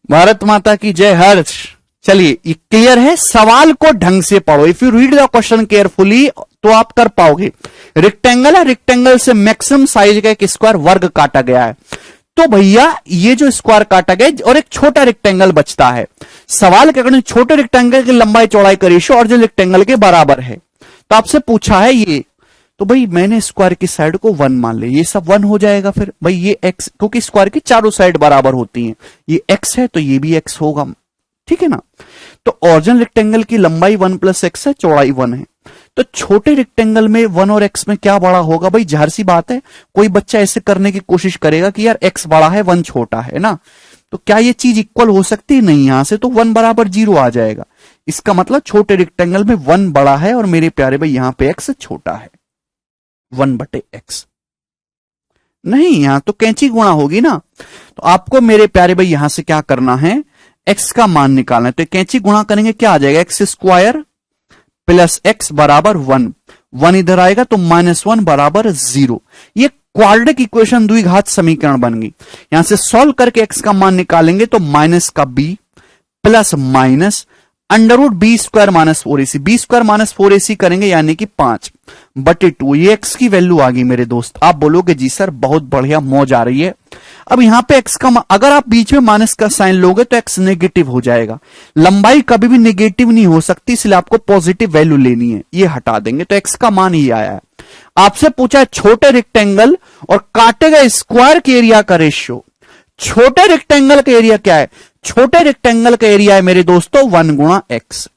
भारत माता की जय। हर्ष चलिए ये क्लियर है। सवाल को ढंग से पढ़ो। If you read the question carefully तो आप कर पाओगे। रेक्टेंगल है, रेक्टेंगल से मैक्सिमम साइज का एक स्क्वायर वर्ग काटा गया है। तो भैया ये जो स्क्वायर काटा गया और एक छोटा रेक्टेंगल बचता है। सवाल के अकॉर्डिंग छोटे रेक्टेंगल की लंबाई चौड़ाई का रेशियो और जो रेक्टेंगल के बराबर है। तो आपसे पूछा है ये, तो भाई मैंने स्क्वायर की साइड को 1 मान लिया, ये सब 1 हो जाएगा। फिर भाई ये x, क्योंकि स्क्वायर की चारों साइड बराबर होती हैं, ये x है तो ये भी x होगा, ठीक है ना। तो ओरिजिनल रेक्टेंगल की लंबाई 1 प्लस एक्स है, चौड़ाई 1 है। तो छोटे रेक्टेंगल में 1 और x में क्या बड़ा होगा? भाई जाहिर सी बात है, कोई बच्चा ऐसे करने की कोशिश करेगा कि यार x बड़ा है 1 छोटा है ना, तो क्या ये चीज इक्वल हो सकती है? नहीं, यहां से तो 1 बराबर 0 आ जाएगा। इसका मतलब छोटे रेक्टेंगल में 1 बड़ा है और मेरे प्यारे भाई यहां पे x छोटा है, 1/x। नहीं, यहां तो कैंची गुणा होगी ना। तो आपको मेरे प्यारे भाई यहां से क्या करना है, x का मान निकालना है। तो कैंची गुणा करेंगे, क्या आ जाएगा? x स्क्वायर प्लस x बराबर 1, 1 इधर आएगा तो -1 बराबर 0। ये क्वाड्रेटिक इक्वेशन द्विघात समीकरण बन गई। यहां से सॉल्व करके x का मान निकालेंगे तो माइनस का b plus minus √b² - 4ac, b² - 4ac करेंगे यानी कि 5/2। ये x की वैल्यू आ गई मेरे दोस्त। आप बोलोगे जी सर बहुत बढ़िया, मौज आ रही है। अब यहां पे x का, अगर आप बीच में माइनस का साइन लोगे तो x नेगेटिव हो जाएगा। लंबाई कभी भी नेगेटिव नहीं हो सकती, इसलिए आपको पॉजिटिव वैल्यू लेनी है। ये हटा देंगे तो x का मान ही आया है। आपसे पूछा है छोटे रेक्टेंगल और काटे गए स्क्वायर के एरिया का रेशियो। छोटे रेक्टेंगल का एरिया क्या है? छोटे रेक्टेंगल का एरिया है मेरे दोस्तों 1 गुणा एक्स,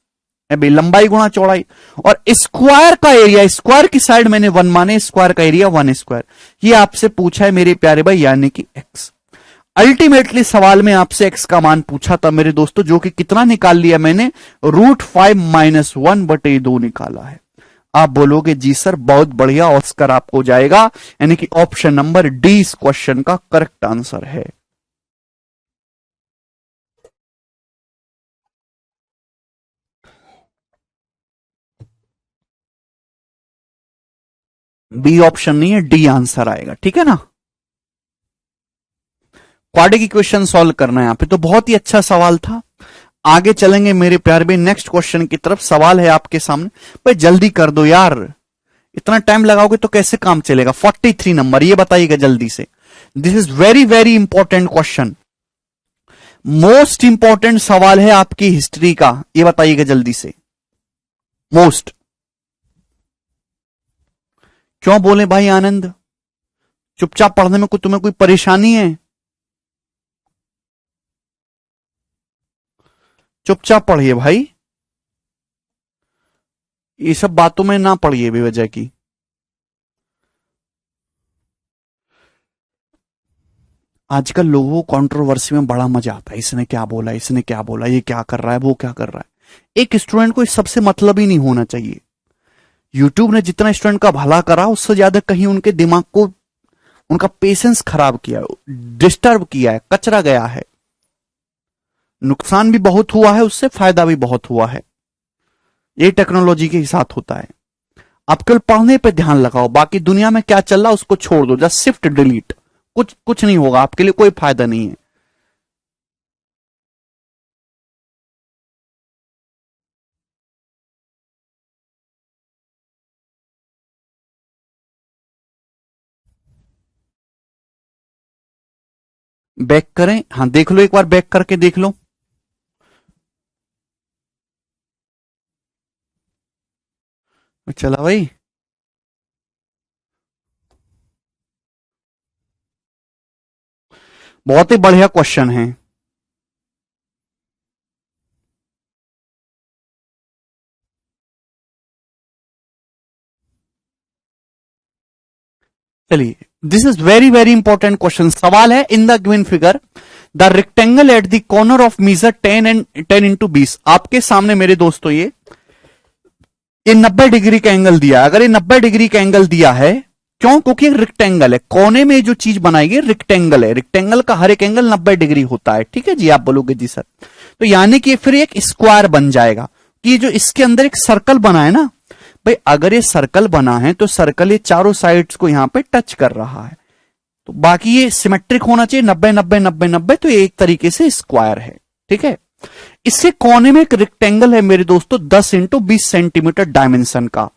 लंबाई गुणा चौड़ाई। और स्क्वायर का एरिया, स्क्वायर की साइड मैंने 1 माने, स्क्वायर का एरिया 1 स्क्वायर। ये आपसे पूछा है मेरे प्यारे भाई, यानी कि x। अल्टीमेटली सवाल में आपसे x का मान पूछा था मेरे दोस्तों, जो कि कितना निकाल लिया मैंने, √5 - 1/2 निकाला है। आप बोलोगे जी सर बहुत बढ़िया, ऑस्कर आपको जाएगा, यानी कि ऑप्शन नंबर डी इस क्वेश्चन का करेक्ट आंसर है। बी ऑप्शन नहीं है, डी आंसर आएगा, ठीक है ना। क्वाड्रेटिक इक्वेशन सॉल्व करना है यहां पे, तो बहुत ही अच्छा सवाल था। आगे चलेंगे मेरे प्यारे भाई नेक्स्ट क्वेश्चन की तरफ। सवाल है आपके सामने, भाई जल्दी कर दो यार, इतना टाइम लगाओगे तो कैसे काम चलेगा। 43 नंबर, ये बताइएगा जल्दी से। This is very very important question, most important सवाल है आपकी हिस्ट्री का, ये बताइएगा जल्दी से। मोस्ट। क्यों बोले भाई आनंद, चुपचाप पढ़ने में तुम्हें कोई परेशानी है? चुपचाप पढ़िए भाई, ये सब बातों में ना पढ़िए बेवजह की। आजकल लोगों को कंट्रोवर्सी में बड़ा मजा आता है, इसने क्या बोला, इसने क्या बोला, ये क्या कर रहा है, वो क्या कर रहा है। एक स्टूडेंट को इस सबसे मतलब ही नहीं होना चाहिए। यूट्यूब ने जितना स्टूडेंट का भला करा उससे ज्यादा कहीं उनके दिमाग को, उनका पेशेंस खराब किया, डिस्टर्ब किया है, कचरा गया है। नुकसान भी बहुत हुआ है उससे, फायदा भी बहुत हुआ है। ये टेक्नोलॉजी के साथ होता है। आप केवल पढ़ने पे ध्यान लगाओ, बाकी दुनिया में क्या चल रहा है उसको छोड़ दो, जस्ट शिफ्ट डिलीट। कुछ कुछ नहीं होगा, आपके लिए कोई फायदा नहीं है। बैक करें, हाँ देख लो, एक बार बैक करके देख लो। चला भाई। बहुत ही बढ़िया क्वेश्चन है। चलिए, this is very very important question. सवाल है, in the given figure the rectangle at the corner of measure 10 and 10 into 20। आपके सामने मेरे दोस्तों ये 90 डिग्री का एंगल दिया है। अगर ये 90 डिग्री का एंगल दिया है, क्यों? क्योंकि एक रेक्टेंगल है, कोने में जो चीज बनाई गई रेक्टेंगल है, रेक्टेंगल का हर एक एंगल 90 डिग्री होता है। ठीक है जी, आप बोलोगे जी सर, तो यानी कि फिर एक स्क्वायर बन जाएगा कि ये जो इसके अंदर एक सर्कल बना है ना भाई, अगर ये सर्कल बना है तो सर्कल ये चारों साइड्स को यहां पे टच कर रहा है, तो बाकी ये सिमेट्रिक होना चाहिए, 90 90 90 90, तो ये एक तरीके से स्क्वायर है। ठीक है, इससे कोने में एक रेक्टेंगल है मेरे दोस्तों 10 इंटू 20 सेंटीमीटर डायमेंशन का,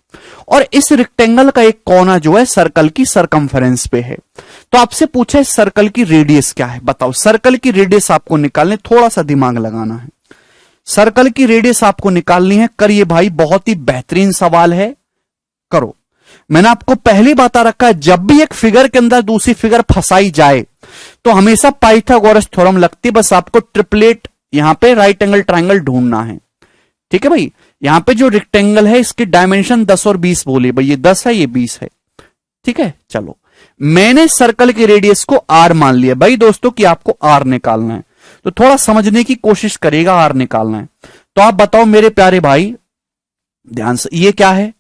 और इस रेक्टेंगल का एक कोना जो है सर्कल की सरकमफेरेंस पे है। तो आपसे पूछा है सर्कल की रेडियस क्या है, बताओ। सर्कल की रेडियस आपको निकालने, थोड़ा सा दिमाग लगाना है। सर्कल की रेडियस आपको निकालनी है, करिए भाई, बहुत ही बेहतरीन सवाल है, करो। मैंने आपको पहली बता रखा है, जब भी एक फिगर के अंदर दूसरी फिगर फंसाई जाए तो हमेशा पाइथागोरस थ्योरम लगती है। बस आपको ट्रिपलेट, यहां पे राइट एंगल ट्राइंगल ढूंढना है। ठीक है भाई, यहां पे जो रेक्टेंगल है इसकी डायमेंशन 10 और 20 बोली भाई, ये 10 है, ये 20 है। ठीक है, चलो, मैंने सर्कल की रेडियस को आर मान लिया भाई दोस्तों कि आपको आर निकालना है, तो थोड़ा समझने की कोशिश करिएगा, आर निकालना है। तो आप बताओ मेरे प्यारे भाई, ध्यान से, ये क्या है?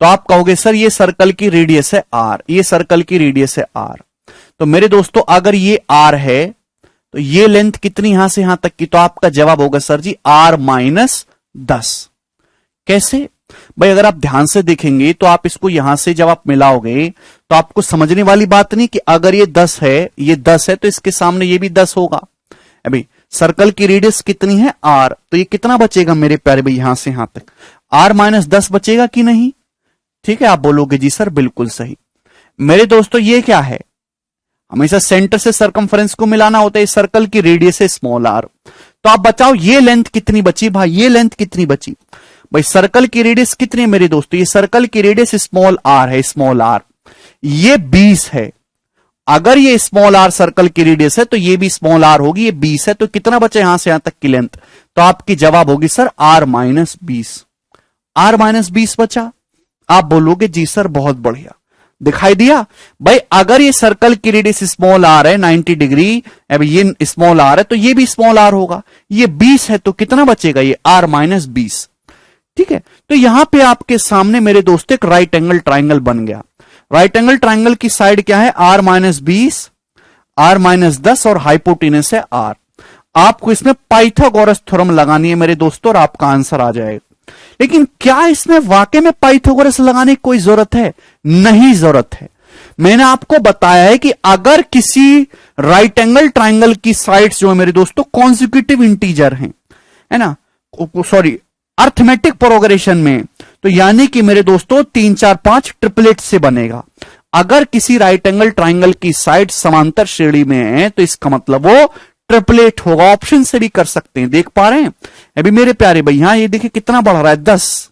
तो आप कहोगे सर ये सर्कल की रेडियस है आर, ये सर्कल की रेडियस है आर। तो मेरे दोस्तों अगर ये आर है तो ये लेंथ कितनी यहां से यहां तक की? तो आपका जवाब होगा सर जी आर माइनस 10। कैसे भाई? अगर आप ध्यान से देखेंगे तो आप इसको यहां से जब आप मिलाओगे तो आपको समझने वाली बात नहीं कि अगर ये 10 है, ये 10 है, तो इसके सामने ये भी 10 होगा। अभी सर्कल की रेडियस कितनी है आर, तो ये कितना बचेगा मेरे प्यारे भाई यहां से यहां तक? आर माइनस 10 बचेगा कि नहीं? ठीक है, आप बोलोगे जी सर बिल्कुल सही। मेरे दोस्तों ये क्या है? हमेशा सेंटर से सरकमफ्रेंस को मिलाना होता है, सर्कल की रेडियस है स्मॉल आर। तो आप बताओ ये लेंथ कितनी बची भाई, ये लेंथ कितनी बची भाई? सर्कल की रेडियस कितनी है मेरे दोस्तों? ये सर्कल की रेडियस स्मॉल आर है, स्मॉल आर, ये 20 है। अगर ये स्मॉल आर सर्कल की रेडियस है तो ये भी स्मॉल आर होगी, ये 20 है, तो कितना बचा यहां से यहां तक की लेंथ? तो आपकी जवाब होगी sir R minus 20। R minus 20 बचा। आप बोलोगे जी सर बहुत बढ़िया, दिखाई दिया भाई। अगर ये सर्कल की रेडियस स्मॉल आर है 90 डिग्री, अब ये स्मॉल आर है तो ये भी स्मॉल आर होगा, ये 20 है तो कितना बचेगा? ये आर माइनस 20। ठीक है, तो यहां पे आपके सामने मेरे दोस्तों एक राइट एंगल ट्राइंगल बन गया। राइट एंगल ट्राइंगल की साइड क्या है? आर माइनस 20, आर माइनस 10 और हाइपोटेनस है आर। आपको इसमें पाइथागोरस थ्योरम लगानी है मेरे दोस्तों और आपका आंसर आ जाएगा। लेकिन क्या इसमें वाकई में पाइथागोरस लगाने की कोई जरूरत है? नहीं जरूरत है। मैंने आपको बताया है कि अगर किसी राइट एंगल ट्राइंगल की साइड्स जो है मेरे दोस्तों कॉन्जिक्यूटिव इंटीजर हैं, है ना, सॉरी अर्थमेटिक प्रोग्रेशन में, तो यानी कि मेरे दोस्तों 3 4 5 ट्रिपलेट से बनेगा। अगर किसी राइट एंगल ट्राइंगल की साइड समांतर श्रेणी में है तो इसका मतलब वो ट्रिपलेट होगा। ऑप्शन से भी कर सकते हैं, देख पा रहे हैं अभी मेरे प्यारे भाई? यहां ये देखिए कितना बढ़ रहा है, 10,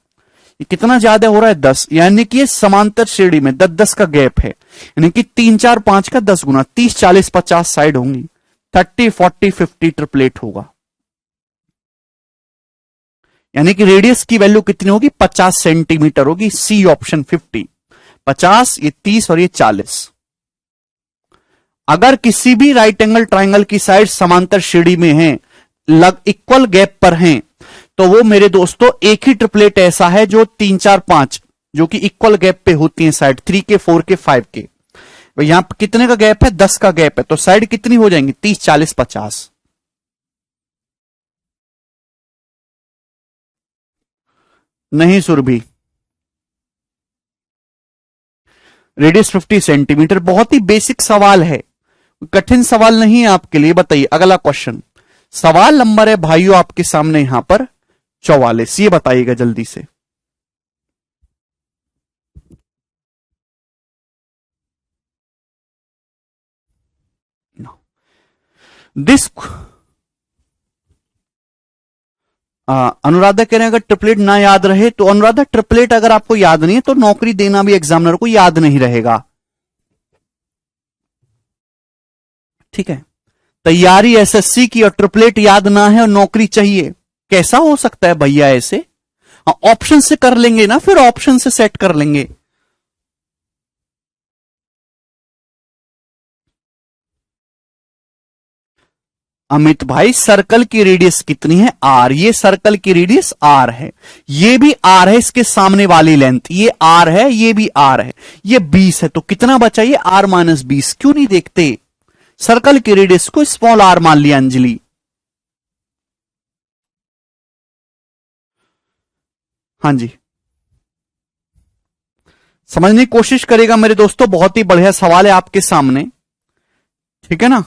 ये कितना ज्यादा हो रहा है 10, यानी कि ये समांतर श्रेणी में 10 10 का गैप है, यानी कि 3 4 5 का 10 गुना, 30 40 50 साइड होंगी, 30 40 50 ट्रिपलेट होगा। यानी कि रेडियस की वैल्यू कितनी होगी? 50 सेंटीमीटर होगी। सी ऑप्शन 50, 50, ये 30 और ये 40। अगर किसी भी राइट एंगल ट्राइंगल की साइड समांतर श्रेणी में है, लग इक्वल गैप पर हैं, तो वो मेरे दोस्तों एक ही ट्रिपलेट ऐसा है जो 3 4 5 जो कि इक्वल गैप पे होती है, साइड 3 के 4 के 5 के। यहां पर कितने का गैप है? 10 का गैप है, तो साइड कितनी हो जाएंगी? 30 40 50। नहीं सुरभि, रेडियस 50 सेंटीमीटर। बहुत ही बेसिक सवाल है, कठिन सवाल नहीं है आपके लिए। बताइए अगला क्वेश्चन। सवाल नंबर है भाइयों आपके सामने यहां पर 44। ये बताइएगा जल्दी से। दिस अनुराधा कह रहे हैं अगर ट्रिपलेट ना याद रहे तो अनुराधा ट्रिपलेट अगर आपको याद नहीं है तो नौकरी देना भी एग्जामिनर को याद नहीं रहेगा। ठीक है, तैयारी एसएससी की और ट्रिपलेट याद ना है और नौकरी चाहिए, कैसा हो सकता है भैया ऐसे? ऑप्शन से कर लेंगे ना, फिर ऑप्शन से सेट कर लेंगे। अमित भाई सर्कल की रेडियस कितनी है? आर। ये सर्कल की रेडियस आर है, ये भी आर है, इसके सामने वाली लेंथ ये आर है, ये भी आर है, ये 20 है, तो कितना बचा? ये आर माइनस 20। क्यों नहीं देखते? सर्कल की रेडियस को स्मॉल आर मान लिया अंजलि। हाँ जी, समझने की कोशिश करेगा मेरे दोस्तों, बहुत ही बढ़िया सवाल है आपके सामने। ठीक है ना,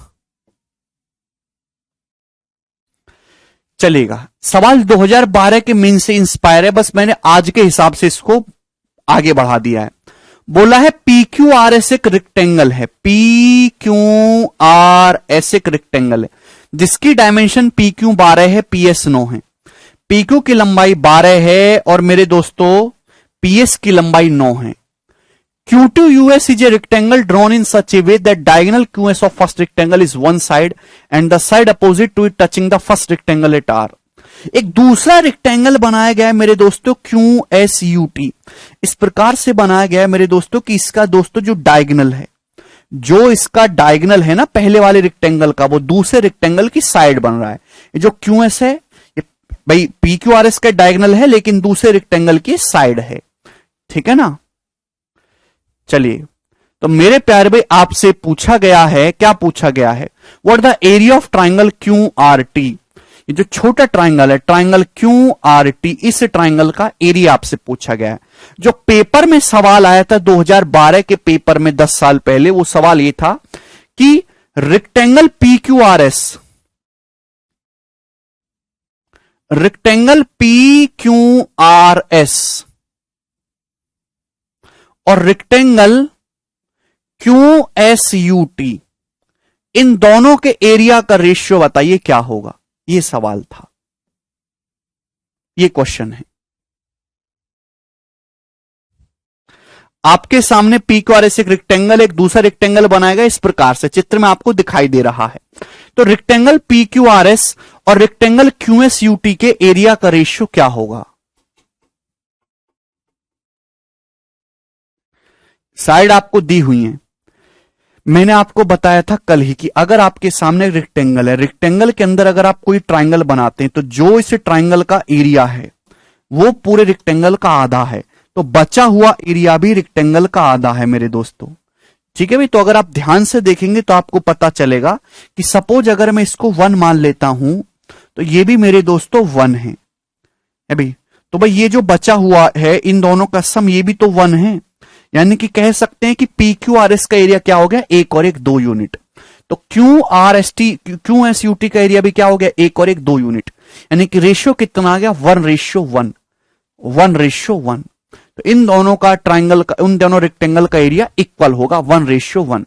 चलेगा। सवाल 2012 के मीन से इंस्पायर है, बस मैंने आज के हिसाब से इसको आगे बढ़ा दिया है। बोला है पी क्यू आर एस एक रेक्टेंगल है, पी क्यू आर एस एक रेक्टेंगल है जिसकी डायमेंशन पी क्यू 12 है, पी एस 9 है। पी क्यू की लंबाई 12 है और मेरे दोस्तों पी एस की लंबाई 9 है। Q2US is a rectangle drawn in such a way that diagonal QS of first rectangle is one side and the side opposite to it touching the first rectangle at R. एक दूसरा rectangle बनाया गया है मेरे दोस्तों QSUT। इस प्रकार से बनाया गया है मेरे दोस्तों कि इसका दोस्तों जो डायगोनल है, जो इसका डायगोनल है ना पहले वाले रेक्टेंगल का, वो दूसरे रेक्टेंगल की साइड बन रहा है। ये जो QS है ये भाई PQRS का डायगोनल है लेकिन दूसरे रेक्टेंगल की साइड है। ठीक है ना, चलिए। तो मेरे प्यारे भाई आपसे पूछा गया है, क्या पूछा गया है? What the area of triangle QRT। ये जो छोटा ट्राइंगल है ट्राइंगल QRT, इस ट्राइंगल का एरिया आपसे पूछा गया है। जो पेपर में सवाल आया था 2012 के पेपर में 10 साल पहले, वो सवाल ये था कि रेक्टेंगल PQRS, रेक्टेंगल PQRS और रेक्टेंगल QSUT, इन दोनों के एरिया का रेशियो बताइए क्या होगा? ये सवाल था, ये क्वेश्चन है आपके सामने। PQRS एक रेक्टेंगल, एक दूसरा रेक्टेंगल बनाएगा इस प्रकार से, चित्र में आपको दिखाई दे रहा है। तो रेक्टेंगल PQRS और रेक्टेंगल QSUT के एरिया का रेशियो क्या होगा? साइड आपको दी हुई है, मैंने आपको बताया था कल ही कि अगर आपके सामने रेक्टेंगल है, रेक्टेंगल के अंदर अगर आप कोई ट्राइंगल बनाते हैं तो जो इस ट्राइंगल का एरिया है वो पूरे रेक्टेंगल का आधा है, तो बचा हुआ एरिया भी रेक्टेंगल का आधा है मेरे दोस्तों। ठीक है भाई, तो अगर आप ध्यान से देखेंगे तो आपको पता चलेगा कि सपोज अगर मैं इसको 1 मान लेता हूं तो ये भी मेरे दोस्तों 1 है भाई। तो भाई ये जो बचा हुआ है इन दोनों का सम, ये भी तो 1 है, यानी कि कह सकते हैं कि PQRS का एरिया क्या हो गया? 1 और 1 2 यूनिट। तो QSUT का एरिया भी क्या हो गया? 1 और 1 2 यूनिट, यानी कि रेशियो कितना आ गया? 1:1, 1:1। तो इन दोनों का ट्राइंगल का, उन दोनों रेक्टेंगल का एरिया इक्वल होगा 1:1।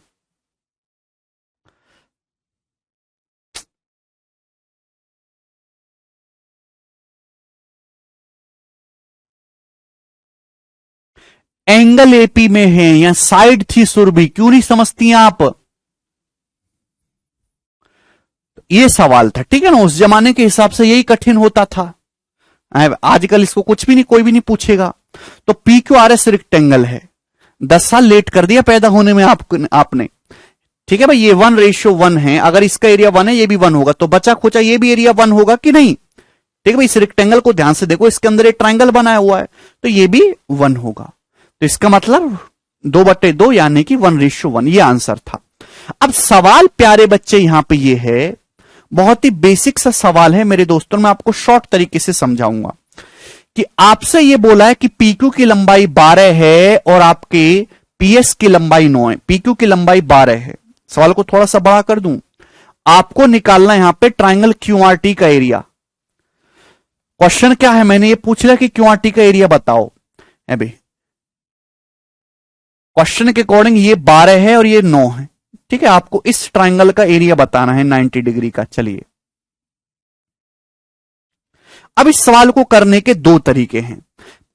एंगल एपी में है या साइड थी सुरभि, क्यों नहीं समझती हैं आप? ये सवाल था, ठीक है ना, उस जमाने के हिसाब से यही कठिन होता था। आजकल इसको कुछ भी नहीं, कोई भी नहीं पूछेगा। तो PQRS रेक्टेंगल है, 10 साल लेट कर दिया पैदा होने में आपने। ठीक है भाई, ये 1:1 है, अगर इसका एरिया 1 है ये भी 1 होगा, तो बचा खोचा ये भी एरिया 1 होगा कि नहीं? ठीक है भाई, इस रेक्टेंगल को ध्यान से देखो, इसके अंदर एक ट्राइंगल बनाया हुआ है, तो ये भी 1 होगा। तो इसका मतलब 2/2 यानी कि 1:1, ये आंसर था। अब सवाल प्यारे बच्चे यहां पे ये है, बहुत ही बेसिक सा सवाल है मेरे दोस्तों, मैं आपको शॉर्ट तरीके से समझाऊंगा कि आपसे ये बोला है कि पीक्यू की लंबाई 12 है और आपके पीएस की लंबाई 9 है। पीक्यू की लंबाई 12 है, सवाल को थोड़ा सा बड़ा कर दूं, आपको निकालना यहां पे ट्राइंगल क्यूआरटी का एरिया। क्वेश्चन क्या है, मैंने ये पूछ लिया कि क्यूआरटी का एरिया बताओ। अभी क्वेश्चन के अकॉर्डिंग ये 12 है और ये 9 है, ठीक है, आपको इस ट्राइंगल का एरिया बताना है 90 डिग्री का। चलिए, अब इस सवाल को करने के दो तरीके हैं।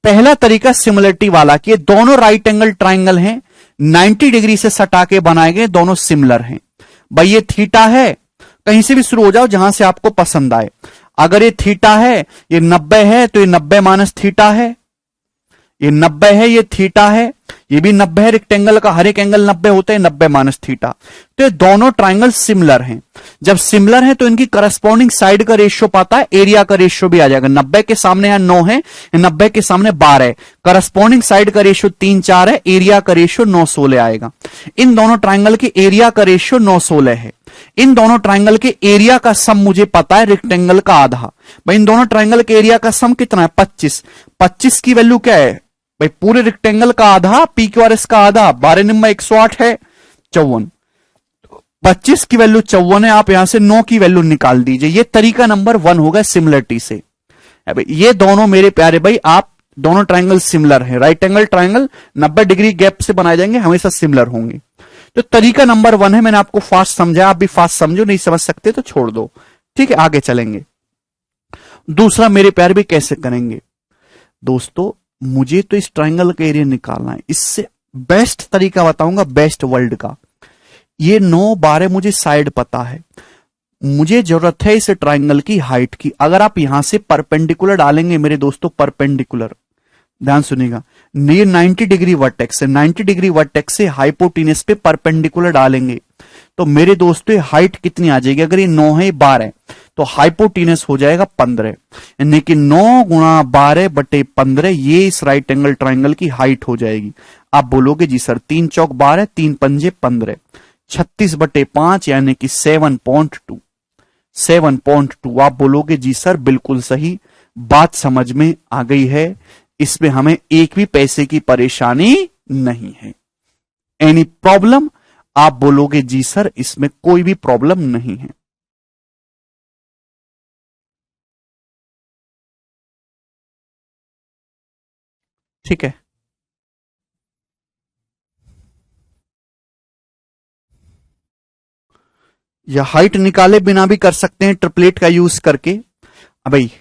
पहला तरीका सिमिलरिटी वाला कि ये दोनों राइट एंगल ट्राइंगल हैं, 90 डिग्री से सटा के बनाए गए, दोनों सिमिलर हैं। भाई ये थीटा है, कहीं से भी शुरू हो जाओ जहां से आपको पसंद आए। अगर ये थीटा है, ये 90 है, तो ये 90 माइनस थीटा है, ये 90 है, ये थीटा है, ये भी 90 है। रेक्टेंगल का हर एक एंगल 90 होते हैं, 90 माइनस थीटा। तो ये दोनों ट्राइंगल सिमिलर हैं। जब सिमिलर हैं तो इनकी करस्पॉन्डिंग साइड का रेशियो पाता है, एरिया का रेशियो भी आ जाएगा। 90 के सामने यहां 9 है, 90 के सामने 12 है, करस्पॉन्डिंग साइड का रेशियो 3 4 है, एरिया का रेशियो 9 16 आएगा। इन दोनों ट्राइंगल के एरिया का रेशियो 9 16 है। इन दोनों ट्राइंगल के एरिया का सम मुझे पता है रेक्टेंगल का आधा। भाई इन दोनों ट्राइंगल के एरिया का सम कितना है? 25। 25 की वैल्यू क्या है भाई? पूरे रेक्टेंगल का आधा, पी क्यू आर एस का आधा, 12 निम्मा 108 है, 54। 25 की वैल्यू 54 है, आप यहां से 9 की वैल्यू निकाल दीजिए। ये तरीका नंबर 1 होगा सिमिलरिटी से। भाई ये दोनों मेरे प्यारे भाई, आप दोनों ट्राइंगल सिमिलर है, right angle triangle 90 degree gap से बनाए जाएंगे, हमेशा सिमिलर होंगे। तो तरीका नंबर 1 है, मैंने आपको फास्ट समझाया, आप भी फास्ट समझो, नहीं समझ सकते तो छोड़ दो। ठीक है, आगे चलेंगे। दूसरा मेरे प्यारे भी कैसे करेंगे दोस्तों, मुझे तो इस ट्राइंगल का एरिया निकालना है, इससे बेस्ट तरीका बताऊंगा, बेस्ट वर्ल्ड का। ये 9 12 मुझे साइड पता है, मुझे जरूरत है इस ट्राइंगल की हाइट की। अगर आप यहां से परपेंडिकुलर डालेंगे मेरे दोस्तों, परपेंडिकुलर, ध्यान सुनिएगा, ये 90 डिग्री वर्टेक्स है, 90 डिग्री वर्टेक्स से हाइपोटीनस पे परपेंडिकुलर डालेंगे तो मेरे दोस्तों हाइट कितनी आ जाएगी? अगर ये 9 है, 12 है, तो हाइपोटीनस हो जाएगा 15, यानी कि 9 गुणा 12 बटे 15, ये इस राइट एंगल ट्राइंगल की हाइट हो जाएगी। आप बोलोगे जी सर 3 चौक 12, 3 पंजे 15, 36 बटे 5 यानी कि 7.2, 7.2। आप बोलोगे जी सर बिल्कुल सही, बात समझ में आ गई है, इसमें हमें एक भी पैसे की परेशानी नहीं है। Any problem? आप बोलोगे जी सर इसमें कोई भी प्रॉब्लम नहीं है। ठीक है, या हाइट निकाले बिना भी कर सकते हैं ट्रिपलेट का यूज करके। अब भाई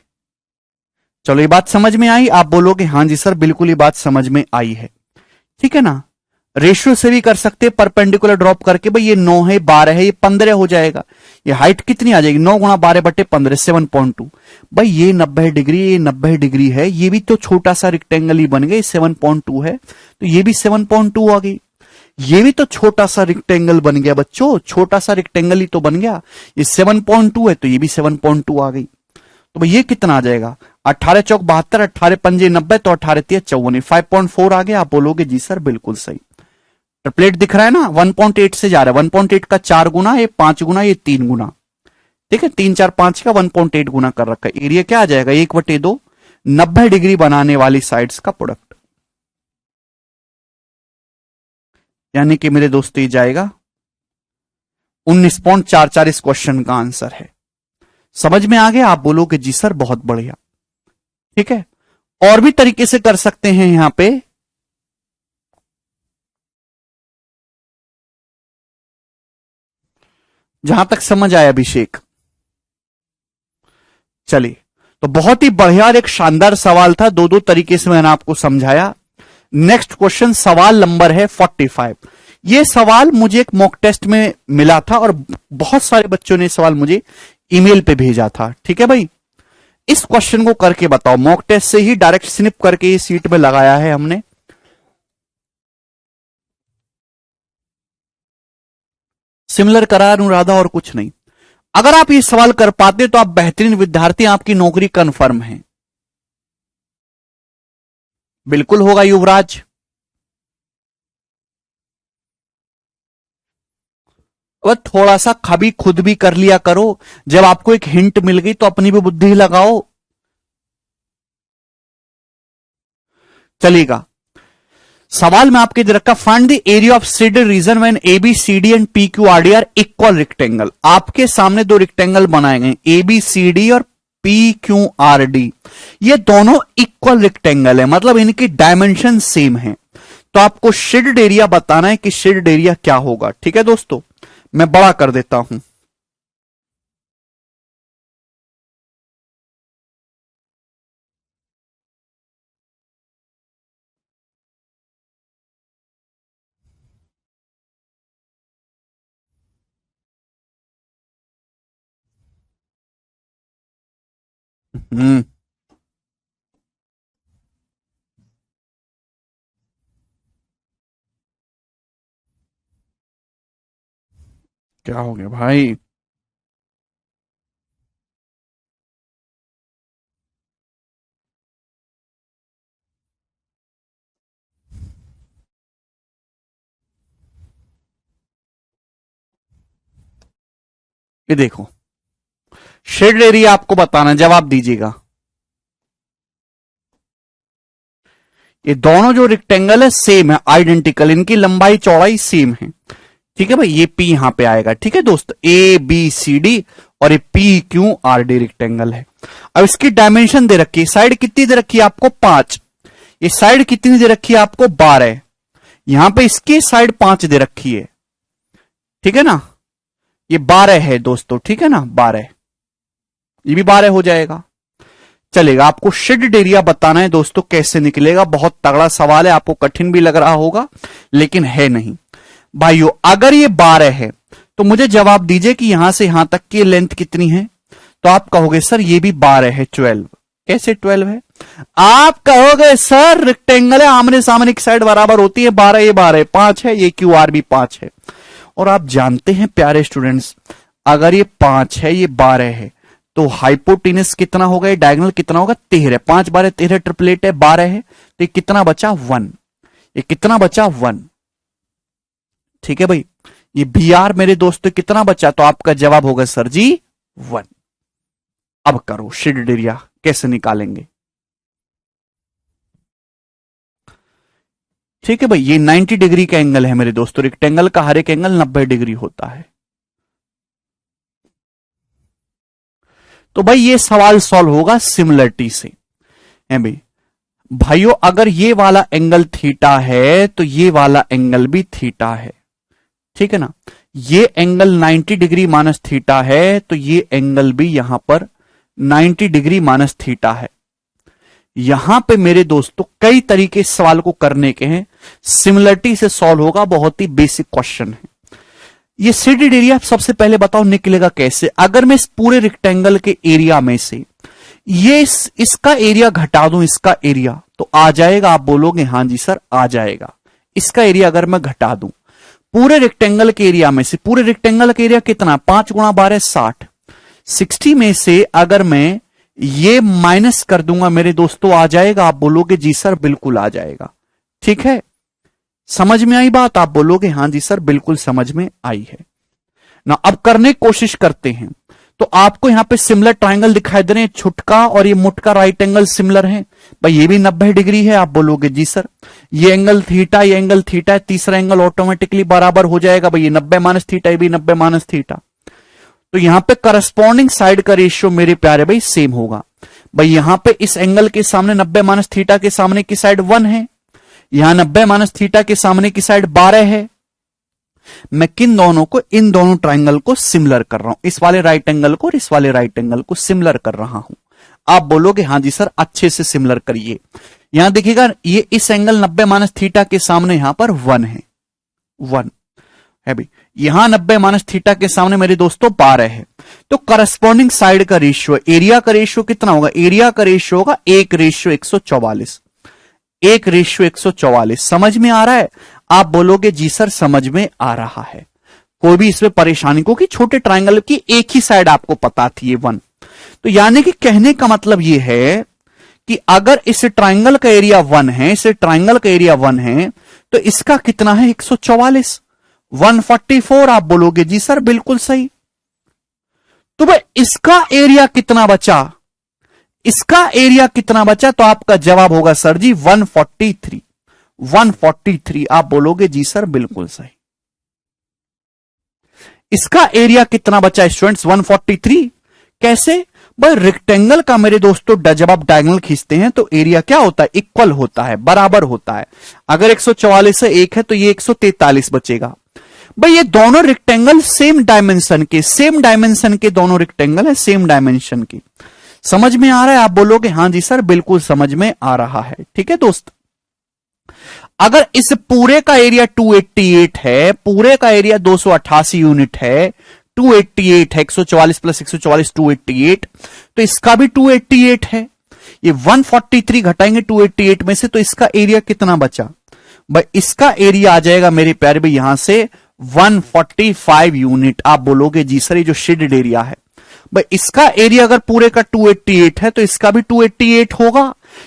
चलो ये बात समझ में आई? आप बोलोगे हां जी सर बिल्कुल ये बात समझ में आई है। ठीक है ना, रेशियो से भी कर सकते हैं, परपेंडिकुलर ड्रॉप करके। भाई ये 9 है, 12 है, ये 15 हो जाएगा। ये हाइट कितनी आ जाएगी? 9 गुणा 12 बटे 15, 7.2। भाई ये 90 डिग्री, ये 90 डिग्री है, ये भी तो छोटा सा रेक्टेंगल ही बन गया, 7.2 है, तो ये भी 7.2 आ गई। ये भी तो छोटा सा रेक्टेंगल बन गया बच्चों, छोटा सा रेक्टेंगल ही तो बन गया। ये 7.2 है, तो ये भी 7.2 आ गई। तो भाई ये कितना आ जाएगा? 18 चौक 72, 18 पंजे 90, तो 18 3 54, 5.4 आ गया। आप बोलोगे जी सर बिल्कुल सही। ट्रिपलेट दिख रहा है ना, 1.8 से जा रहा है, 1.8 का 4 गुना, ये 5 गुना, ये 3 गुना। ठीक है, 3 4 5 का 1.8 गुना कर रखा है। एरिया क्या आ जाएगा? 1/2, 90 डिग्री बनाने वाली साइड्स का प्रोडक्ट, यानी कि मेरे दोस्तों ये जाएगा 19.44। इस क्वेश्चन का आंसर है। समझ में आ गया? आप बोलोगे जी सर बहुत बढ़िया। ठीक है, और भी तरीके से कर सकते हैं यहां पे। जहां तक समझ आया अभिषेक, चलिए, तो बहुत ही बढ़िया और एक शानदार सवाल था, दो दो तरीके से मैंने आपको समझाया। नेक्स्ट क्वेश्चन सवाल नंबर है 45। ये सवाल मुझे एक मॉक टेस्ट में मिला था और बहुत सारे बच्चों ने सवाल मुझे ईमेल पे भेजा था। ठीक है भाई, इस क्वेश्चन को करके बताओ, मॉक टेस्ट से ही डायरेक्ट स्निप करके ये सीट में लगाया है हमने। सिमिलर करा अनुराधा, और कुछ नहीं। अगर आप ये सवाल कर पाते तो आप बेहतरीन विद्यार्थी, आपकी नौकरी कंफर्म है। बिल्कुल होगा युवराज। वह थोड़ा सा कभी खुद भी कर लिया करो, जब आपको एक हिंट मिल गई तो अपनी भी बुद्धि लगाओ। चलेगा। सवाल में आपके दे रखा, find the area of shaded region when A B C D and P Q R D are equal rectangle. आपके सामने दो रेक्टेंगल बनाए गए, ए बी सी डी और पी क्यू आर डी। ये दोनों इक्वल रेक्टेंगल है, मतलब इनकी डायमेंशन सेम है। तो आपको शेडेड एरिया बताना है कि शेडेड एरिया क्या होगा। ठीक है दोस्तों, मैं बड़ा कर देता हूं। हम्म क्या हो गया भाई? ये देखो, शेड एरिया आपको बताना, जवाब दीजिएगा। ये दोनों जो रेक्टेंगल है सेम है, आइडेंटिकल, इनकी लंबाई चौड़ाई सेम है। ठीक है भाई, ये पी यहां पे आएगा। ठीक है दोस्त, ए बी सी डी और ये P Q R D rectangle है। अब इसकी डायमेंशन दे रखी है, साइड कितनी दे रखी है आपको? 5। ये साइड कितनी दे रखी है आपको? 12। यहां पे इसकी साइड 5 दे रखी है। ठीक है ना, ये 12 है दोस्तों। ठीक है ना, 12, ये भी 12 हो जाएगा। चलेगा। आपको शेडेड एरिया बताना है दोस्तों, कैसे निकलेगा? बहुत तगड़ा सवाल है, आपको कठिन भी लग रहा होगा लेकिन है नहीं भाइयों। अगर ये 12 है तो मुझे जवाब दीजिए कि यहां से यहां तक की लेंथ कितनी है? तो आप कहोगे सर ये भी 12 है, 12। कैसे 12 है? आप कहोगे सर रेक्टेंगल है, आमने सामने की साइड बराबर होती है, 12 ये 12 5 है, ये क्यू आर भी 5 है। और आप जानते हैं प्यारे स्टूडेंट्स, अगर ये 5 है, ये 12 है, तो हाइपोटेनस कितना होगा? ये डायगोनल कितना होगा? 13। 5 12 13, ट्रिपलेट है, 12 है, तो ये कितना बचा? 1। ये कितना बचा? 1। ठीक है भाई, ये बी आर मेरे दोस्तों कितना बचा? तो आपका जवाब होगा सर जी 1। अब करो, शेडेड एरिया कैसे निकालेंगे? ठीक है भाई, ये 90 डिग्री का एंगल है मेरे दोस्तों। रेक्टेंगल का हर एक एंगल 90 डिग्री होता है। तो भाई ये सवाल सॉल्व होगा सिमिलरिटी से, है भाई। भाइयों अगर ये वाला एंगल थीटा है तो ये वाला एंगल भी थीटा है। ठीक है ना, ये एंगल 90 डिग्री माइनस थीटा है, तो ये एंगल भी यहां पर 90 डिग्री माइनस थीटा है। यहां पे मेरे दोस्तों कई तरीके इस सवाल को करने के हैं, सिमिलरिटी से सॉल्व होगा, बहुत ही बेसिक क्वेश्चन है। ये शेडेड एरिया सबसे पहले बताओ निकलेगा कैसे? अगर मैं इस पूरे रेक्टेंगल के एरिया में से ये इसका एरिया घटा दूं, इसका एरिया, तो आ जाएगा? आप बोलोगे हां जी सर आ जाएगा। इसका एरिया अगर मैं घटा दूं पूरे रेक्टेंगल के एरिया में से, पूरे रेक्टेंगल का एरिया कितना? 5 गुणा 12 60। 60 में से अगर मैं ये माइनस कर दूंगा मेरे दोस्तों, आ जाएगा? आप बोलोगे जी सर बिल्कुल आ जाएगा। ठीक है, समझ में आई बात? आप बोलोगे हां जी सर बिल्कुल समझ में आई है ना। अब करने की कोशिश करते हैं। तो आपको यहां पे सिमिलर ट्राइंगल दिखाई दे रहे हैं, छुटका और ये मुटका राइट एंगल सिमिलर है भाई, ये भी 90 डिग्री है। आप बोलोगे जी सर ये एंगल थीटा, ये एंगल थीटा है, तीसरा एंगल ऑटोमेटिकली बराबर हो जाएगा भाई, ये 90 माइनस थीटा, ये भी 90 माइनस थीटा। तो यहां पे करस्पॉन्डिंग साइड का रेशियो मेरे प्यारे भाई सेम होगा भाई। यहां पे इस एंगल के सामने 90 माइनस थीटा के सामने की साइड 1 है, यहां 90 माइनस थीटा के सामने की साइड 12 है। मैं किन दोनों को, इन दोनों ट्राइंगल को सिमिलर कर रहा हूं, इस वाले राइट एंगल को और इस वाले राइट एंगल को सिमिलर कर रहा हूं। आप बोलोगे हां जी सर अच्छे से सिमिलर करिए। यहां देखिएगा ये इस एंगल 90 माइनस थीटा के सामने यहां पर 1 है, 1 है भाई। यहां 90 माइनस थीटा के सामने मेरे दोस्तों 12 है। तो करस्पॉन्डिंग साइड का रेशियो, एरिया का रेशियो कितना होगा? एरिया का रेशियो होगा 1:144। 1:144। समझ में आ रहा है? आप बोलोगे जी सर समझ में आ रहा है। कोई भी इसमें परेशानी को कि छोटे ट्राइंगल की एक ही साइड आपको पता थी ये 1। तो यानी कि कहने का मतलब ये है कि अगर इस ट्राइंगल का एरिया 1 है, इस ट्राइंगल का एरिया 1 है, तो इसका कितना है 144, 144। आप बोलोगे जी सर बिल्कुल सही। तो भाई इसका एरिया कितना बचा, इसका एरिया कितना बचा, तो आपका जवाब होगा सर जी 143, 143। आप बोलोगे जी सर बिल्कुल सही। इसका एरिया कितना बचा स्टूडेंट्स 143। कैसे भाई, रेक्टेंगल का मेरे दोस्तों जब आप डायगोनल खींचते हैं तो एरिया क्या होता है, इक्वल होता है, बराबर होता है। अगर 144 से 1 है तो ये 143 बचेगा। भाई ये दोनों रेक्टेंगल सेम डायमेंशन के दोनों रेक्टेंगल है, सेम डायमेंशन की। समझ में आ रहा है? आप बोलोगे हां जी सर बिल्कुल समझ में आ रहा है। ठीक है दोस्त, अगर इस पूरे का एरिया 288 है, पूरे का एरिया 288 यूनिट है, 288 है, 144 प्लस 144 288, तो इसका भी 288 है। ये 143 घटाएंगे 288 में से, तो इसका एरिया कितना बचा भाई, इसका एरिया आ जाएगा मेरे प्यारे भाई यहां से 145 यूनिट। आप बोलोगे जी सर ये जो शेडेड एरिया है भाई, इसका एरिया अगर पूरे का 288 है तो इसका भी 288 होगा।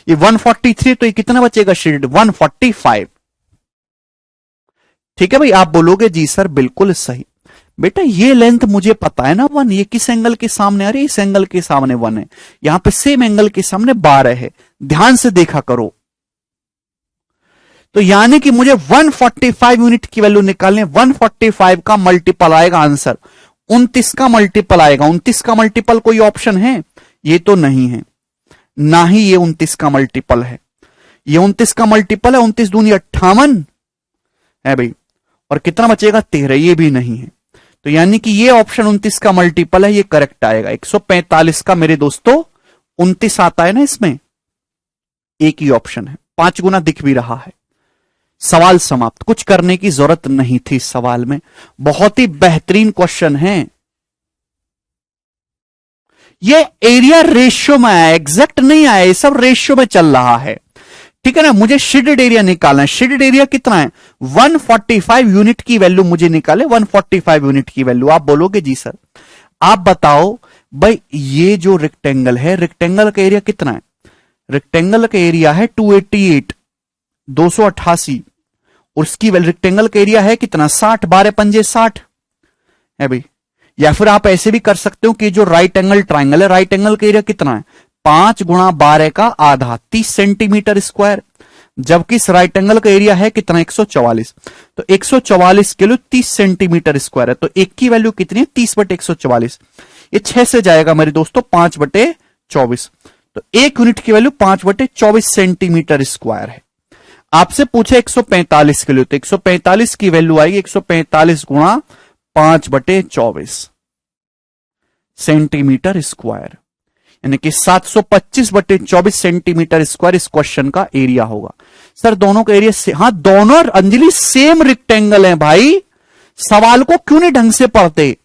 ये 143 तो ये कितना बचेगा शेडेड 145। ठीक है भाई, आप बोलोगे जी सर बिल्कुल सही। बेटा ये लेंथ मुझे पता है ना 1, ये किस एंगल के सामने, अरे इस एंगल के सामने 1 है, यहां पे सेम एंगल के सामने 12 है, ध्यान से देखा करो। तो यानी कि मुझे 145 यूनिट की वैल्यू निकालने, 145 का मल्टीपल आएगा आंसर, 29 का मल्टीपल आएगा। 29 का मल्टीपल कोई ऑप्शन है? ये तो नहीं है, ना ही ये 29 का मल्टीपल है। ये 29 का मल्टीपल है, 29 दूनी 58 है भाई, और कितना बचेगा 13, ये भी नहीं है। तो यानी कि ये ऑप्शन 29 का मल्टीपल है, ये करेक्ट आएगा। 145 का मेरे दोस्तों 29 आता है ना इसमें, एक ही ऑप्शन है, 5 गुना दिख भी रहा है। सवाल समाप्त, कुछ करने की जरूरत नहीं थी इस सवाल में। बहुत ही बेहतरीन क्वेश्चन है। ये एरिया रेशियो में आया, एग्जैक्ट नहीं आया, ये सब रेशियो में चल रहा है। ठीक है ना, मुझे शेडेड एरिया निकालना है। शेडेड एरिया कितना है 145 यूनिट की वैल्यू मुझे निकाले, 145 यूनिट की वैल्यू। आप बोलोगे जी सर, आप बताओ भाई ये जो रेक्टेंगल है, रेक्टेंगल का एरिया कितना है? रेक्टेंगल का एरिया है 288, 288, और उसकी रेक्टेंगल का एरिया है कितना 60, 12 पंजे 60 है भाई। या फिर आप ऐसे भी कर सकते हो कि जो राइट एंगल ट्राइंगल है, राइट एंगल का एरिया कितना है 5 गुणा 12 का आधा, 30 सेंटीमीटर स्क्वायर। जबकि इस राइट एंगल का एरिया है कितना 144, तो 144 किलो 30 सेंटीमीटर स्क्वायर है। तो एक की वैल्यू कितनी है 30/144, ये 6 से जाएगा मेरे दोस्तों 5/24, तो एक यूनिट की वैल्यू 5/24 सेंटीमीटर स्क्वायर है। आपसे पूछे 145 किलो, तो 145 की वैल्यू आएगी 145 गुणा 5/24 सेंटीमीटर स्क्वायर, यानी कि 725/24 सेंटीमीटर स्क्वायर इस क्वेश्चन का एरिया होगा। सर दोनों का एरिया से, हाँ दोनों अंजलि सेम रेक्टेंगल हैं भाई, सवाल को क्यों नहीं ढंग से पढ़ते?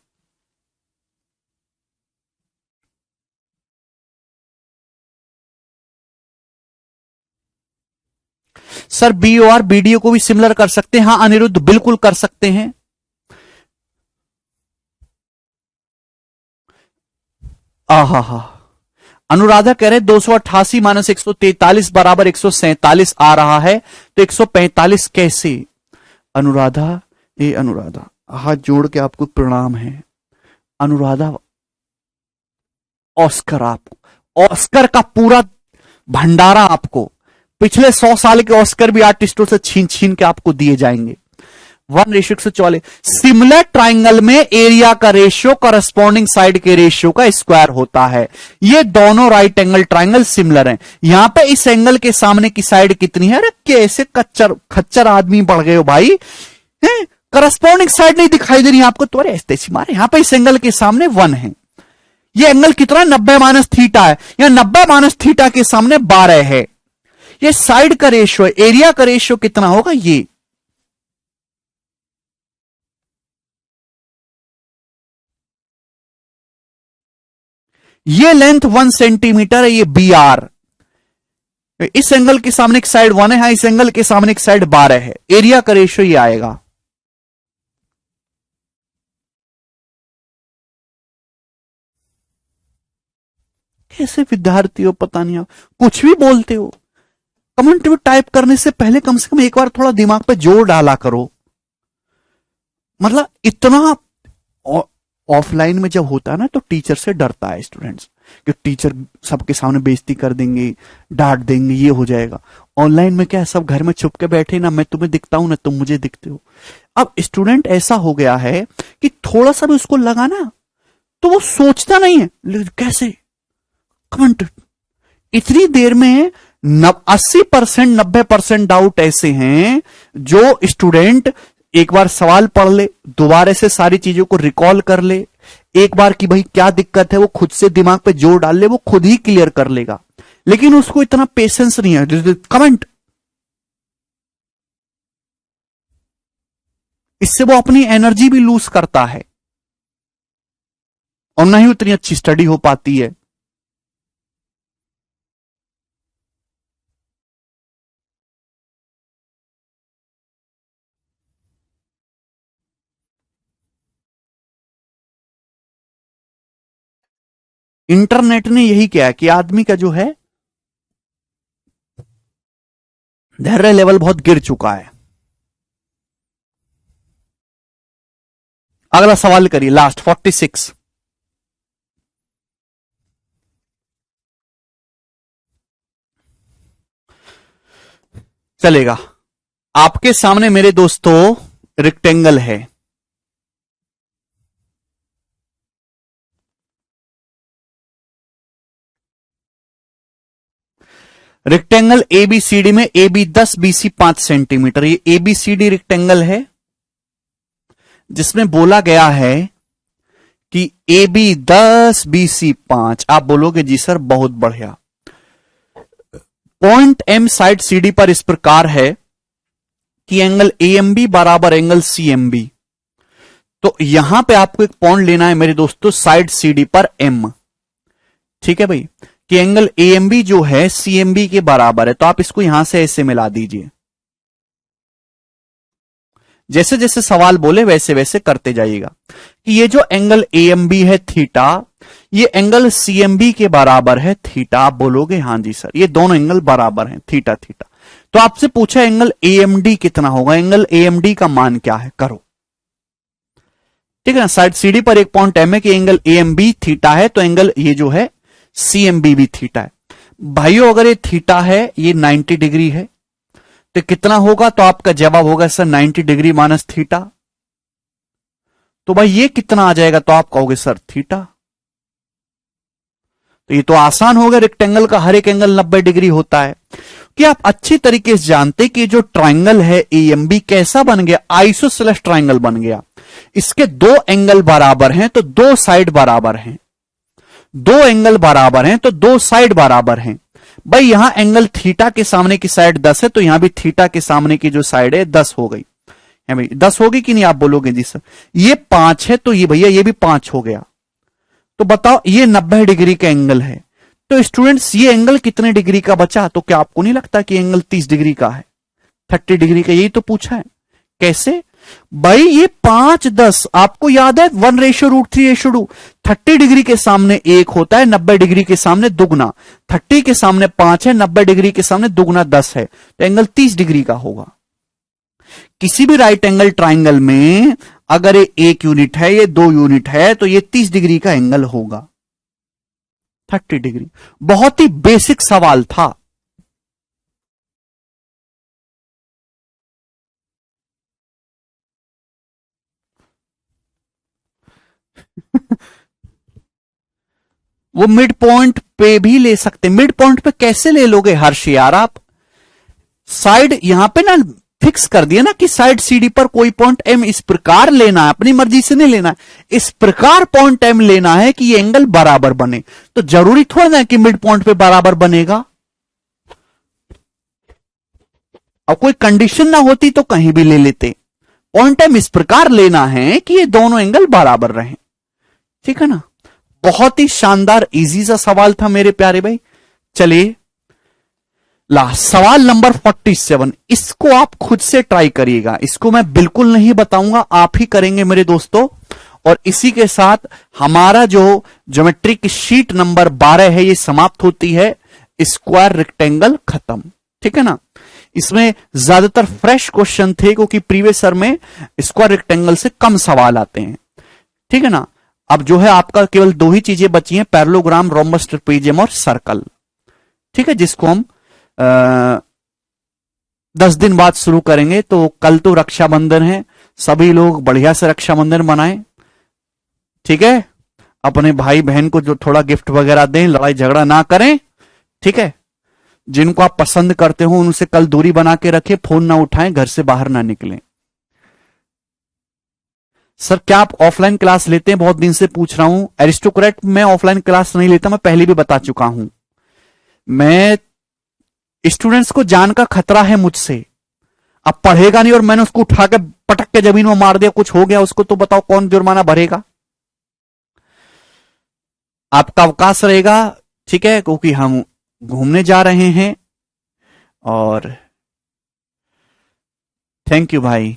सर BOR BDO को भी सिमिलर कर सकते हैं। हाँ अनिरुद्ध बिल्कुल कर सकते हैं। आहा, अनुराधा कह रहे 288 माइनस 143 बराबर 147 आ रहा है, तो 145 कैसे? अनुराधा, अनुराधा हाथ जोड़ के आपको प्रणाम है। अनुराधा, ऑस्कर, आपको ऑस्कर का पूरा भंडारा, आपको पिछले 100 साल के ऑस्कर भी आर्टिस्टों से छीन छीन के आपको दिए जाएंगे। 1:144। सिमिलर ट्राइंगल में एरिया का रेशियो करस्पॉन्डिंग साइड के रेशियो का स्क्वायर होता है। ये दोनों राइट एंगल ट्राइंगल सिमिलर हैं। यहां पे इस एंगल के सामने की साइड कितनी है? अरे कैसे खच्चर आदमी बढ़ गए हो भाई, करस्पॉन्डिंग साइड नहीं दिखाई दे रही आपको, तो अरे ऐसे मारे। यहां पे इस एंगल के सामने 1 है। ये एंगल कितना 90 माइनस थीटा है, या 90 माइनस थीटा के सामने 12 है। ये साइड का रेशियो है, एरिया का रेशियो कितना होगा ये लेंथ 1 सेंटीमीटर है, ये BR। इस एंगल के सामने एक साइड 1 है, हाँ इस एंगल के सामने एक साइड 12 है, एरिया का रेशियो ये आएगा। कैसे विद्यार्थी हो पता नहीं, आप कुछ भी बोलते हो। कमेंट में टाइप करने से पहले कम से कम एक बार थोड़ा दिमाग पे जोर डाला करो। मतलब इतना ऑफलाइन में जब होता है ना तो टीचर से डरता है स्टूडेंट्स कि टीचर सबके सामने बेइज्जती कर देंगे, डांट देंगे, ये हो जाएगा। ऑनलाइन में क्या है, सब घर में छुप के बैठे, ना मैं तुम्हें दिखता हूं ना तुम मुझे दिखते हो। अब स्टूडेंट ऐसा हो गया है कि थोड़ा सा भी उसको लगा ना तो वो सोचता नहीं है कैसे कमेंट। इतनी देर में 80% 90% डाउट ऐसे हैं जो स्टूडेंट एक बार सवाल पढ़ ले, दोबारा से सारी चीजों को रिकॉल कर ले, एक बार कि भाई क्या दिक्कत है वो खुद से दिमाग पे जोर डाल ले, वो खुद ही क्लियर कर लेगा। लेकिन उसको इतना पेशेंस नहीं है, कमेंट। इससे वो अपनी एनर्जी भी लूज करता है और ना ही उतनी अच्छी स्टडी हो पाती है। इंटरनेट ने यही किया है कि आदमी का जो है धैर्य लेवल बहुत गिर चुका है। अगला सवाल करिए, लास्ट 46। चलेगा। आपके सामने मेरे दोस्तों रेक्टेंगल है। रेक्टेंगल एबीसीडी में AB 10 BC 5 सेंटीमीटर, ये एबीसीडी रेक्टेंगल है जिसमें बोला गया है कि AB 10 BC 5। आप बोलोगे जी सर बहुत बढ़िया। पॉइंट M साइड CD पर इस प्रकार है कि एंगल AMB बराबर एंगल CMB। तो यहां पे आपको एक पॉइंट लेना है मेरे दोस्तों साइड CD पर M, ठीक है भाई, कि एंगल AMB जो है CMB के बराबर है। तो आप इसको यहां से ऐसे मिला दीजिए, जैसे जैसे सवाल बोले वैसे वैसे करते जाइएगा कि ये जो एंगल AMB है थीटा, ये एंगल CMB के बराबर है थीटा। आप बोलोगे हाँ जी सर ये दोनों एंगल बराबर हैं थीटा थीटा। तो आपसे पूछा एंगल AMD कितना होगा, एंगल AMD का मान क्या है, करो। ठीक है ना, साइड CD पर एक पॉइंट M है कि एंगल AMB थीटा है, तो एंगल ये जो है CMB भी थीटा है। भाइयों अगर ये थीटा है, ये 90 डिग्री है, तो कितना होगा, तो आपका जवाब होगा सर 90 डिग्री माइनस थीटा। तो भाई ये कितना आ जाएगा, तो आप कहोगे सर थीटा। तो ये तो आसान हो गया, रेक्टेंगल का हर एक एंगल 90 डिग्री होता है। कि आप अच्छी तरीके से जानते कि जो ट्राइंगल है AMB कैसा बन गया, आइसोसेलेस ट्राइंगल बन गया। इसके दो एंगल बराबर हैं तो दो साइड बराबर हैं, दो एंगल बराबर हैं तो दो साइड बराबर हैं। भाई यहां एंगल थीटा के सामने की साइड 10 है, तो यहां भी थीटा के सामने की जो साइड है 10 हो गई है भाई, 10 होगी कि नहीं, आप बोलोगे जी सर। ये 5 है तो ये भैया ये भी 5 हो गया। तो बताओ ये 90 डिग्री का एंगल है, तो स्टूडेंट्स ये एंगल कितने डिग्री का बचा, तो क्या आपको नहीं लगता कि एंगल 30 डिग्री का है, 30 डिग्री का, यही तो पूछा है। कैसे भाई, ये 5 10 आपको याद है 1:3:2। 30 डिग्री के सामने 1 होता है, 90 डिग्री के सामने दुगना। 30 के सामने 5 है, 90 डिग्री के सामने दुगना 10 है, तो एंगल 30 डिग्री का होगा। किसी भी राइट एंगल ट्राइंगल में अगर ये 1 यूनिट है, ये 2 यूनिट है, तो ये 30 डिग्री का एंगल होगा, 30 डिग्री। बहुत ही बेसिक सवाल था। वो मिड पॉइंट पे भी ले सकते, मिड पॉइंट पे कैसे ले लोगे हर्ष यार, आप साइड यहां पे ना फिक्स कर दिया ना कि साइड CD पर कोई पॉइंट M इस प्रकार लेना है, अपनी मर्जी से नहीं लेना है, इस प्रकार पॉइंट M लेना है कि ये एंगल बराबर बने। तो जरूरी थोड़ा ना कि मिड पॉइंट पे बराबर बनेगा। अब कोई कंडीशन ना होती तो कहीं भी ले लेते। पॉइंट M इस प्रकार लेना है कि ये दोनों एंगल बराबर रहें, ठीक है ना। बहुत ही शानदार इजी सा सवाल था मेरे प्यारे भाई। चलिए लास्ट सवाल नंबर 47, इसको आप खुद से ट्राई करिएगा, इसको मैं बिल्कुल नहीं बताऊंगा, आप ही करेंगे मेरे दोस्तों। और इसी के साथ हमारा जो ज्योमेट्री की शीट नंबर 12 है ये समाप्त होती है। स्क्वायर रेक्टेंगल खत्म। ठीक है ना। इसमें ज्यादातर फ्रेश क्वेश्चन थे क्योंकि प्रीवियस ईयर में स्क्वायर रेक्टेंगल से कम सवाल आते हैं। ठीक है ना। अब जो है आपका केवल दो ही चीजें बची हैं, पैरेललोग्राम, रोम्बस, ट्रेपेजियम और सर्कल। ठीक है, जिसको हम 10 दिन बाद शुरू करेंगे। तो कल तो रक्षाबंधन है, सभी लोग बढ़िया से रक्षाबंधन मनाएं। ठीक है, अपने भाई बहन को जो थोड़ा गिफ्ट वगैरह दें, लड़ाई झगड़ा ना करें। ठीक है, जिनको आप पसंद करते हो उनसे कल दूरी बना के रखें, फोन ना उठाएं, घर से बाहर ना निकलें। सर क्या आप ऑफलाइन क्लास लेते हैं? बहुत दिन से पूछ रहा हूं। एरिस्टोक्रेट मैं ऑफलाइन क्लास नहीं लेता, मैं पहले भी बता चुका हूं। मैं स्टूडेंट्स को जान का खतरा है मुझसे। अब पढ़ेगा नहीं और मैंने उसको उठा के पटक के जमीन में मार दिया, कुछ हो गया उसको, तो बताओ कौन जुर्माना भरेगा? आपका अवकाश रहेगा। ठीक है, क्योंकि हम घूमने जा रहे हैं। और थैंक यू भाई,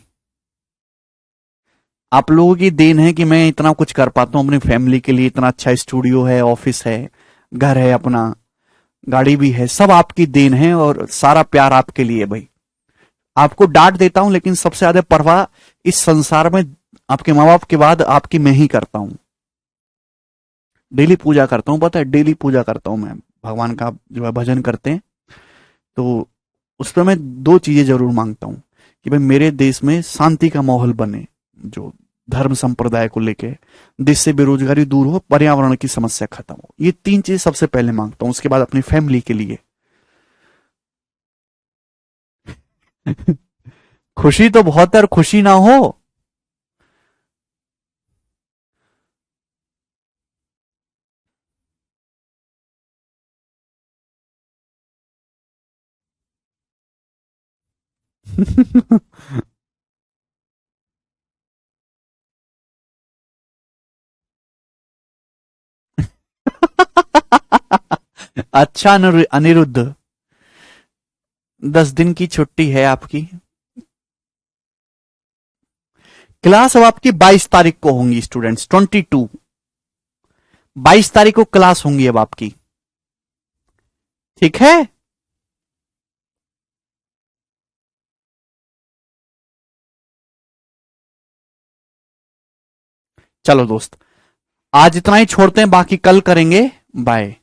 आप लोगों की देन है कि मैं इतना कुछ कर पाता हूं अपनी फैमिली के लिए। इतना अच्छा स्टूडियो है, ऑफिस है, घर है अपना, गाड़ी भी है, सब आपकी देन है और सारा प्यार आपके लिए भाई। आपको डांट देता हूं लेकिन सबसे ज्यादा परवाह इस संसार में आपके माँ बाप के बाद आपकी मैं ही करता हूं। डेली पूजा करता हूं, पता है, डेली पूजा करता हूं मैं भगवान का। जो है भजन करते हैं तो उस पर मैं दो चीजें जरूर मांगता हूं कि भाई मेरे देश में शांति का माहौल बने, जो धर्म संप्रदाय को लेके, देश से बेरोजगारी दूर हो, पर्यावरण की समस्या खत्म हो। ये तीन चीज सबसे पहले मांगता हूं, उसके बाद अपनी फैमिली के लिए। खुशी तो बहुत है और खुशी ना हो। अच्छा अनिरुद्ध, 10 दिन की छुट्टी है आपकी। क्लास अब आपकी 22 तारीख को होंगी स्टूडेंट्स, 22, 22 तारीख को क्लास होंगी अब आपकी। ठीक है। चलो दोस्त, आज इतना ही छोड़ते हैं, बाकी कल करेंगे। बाय।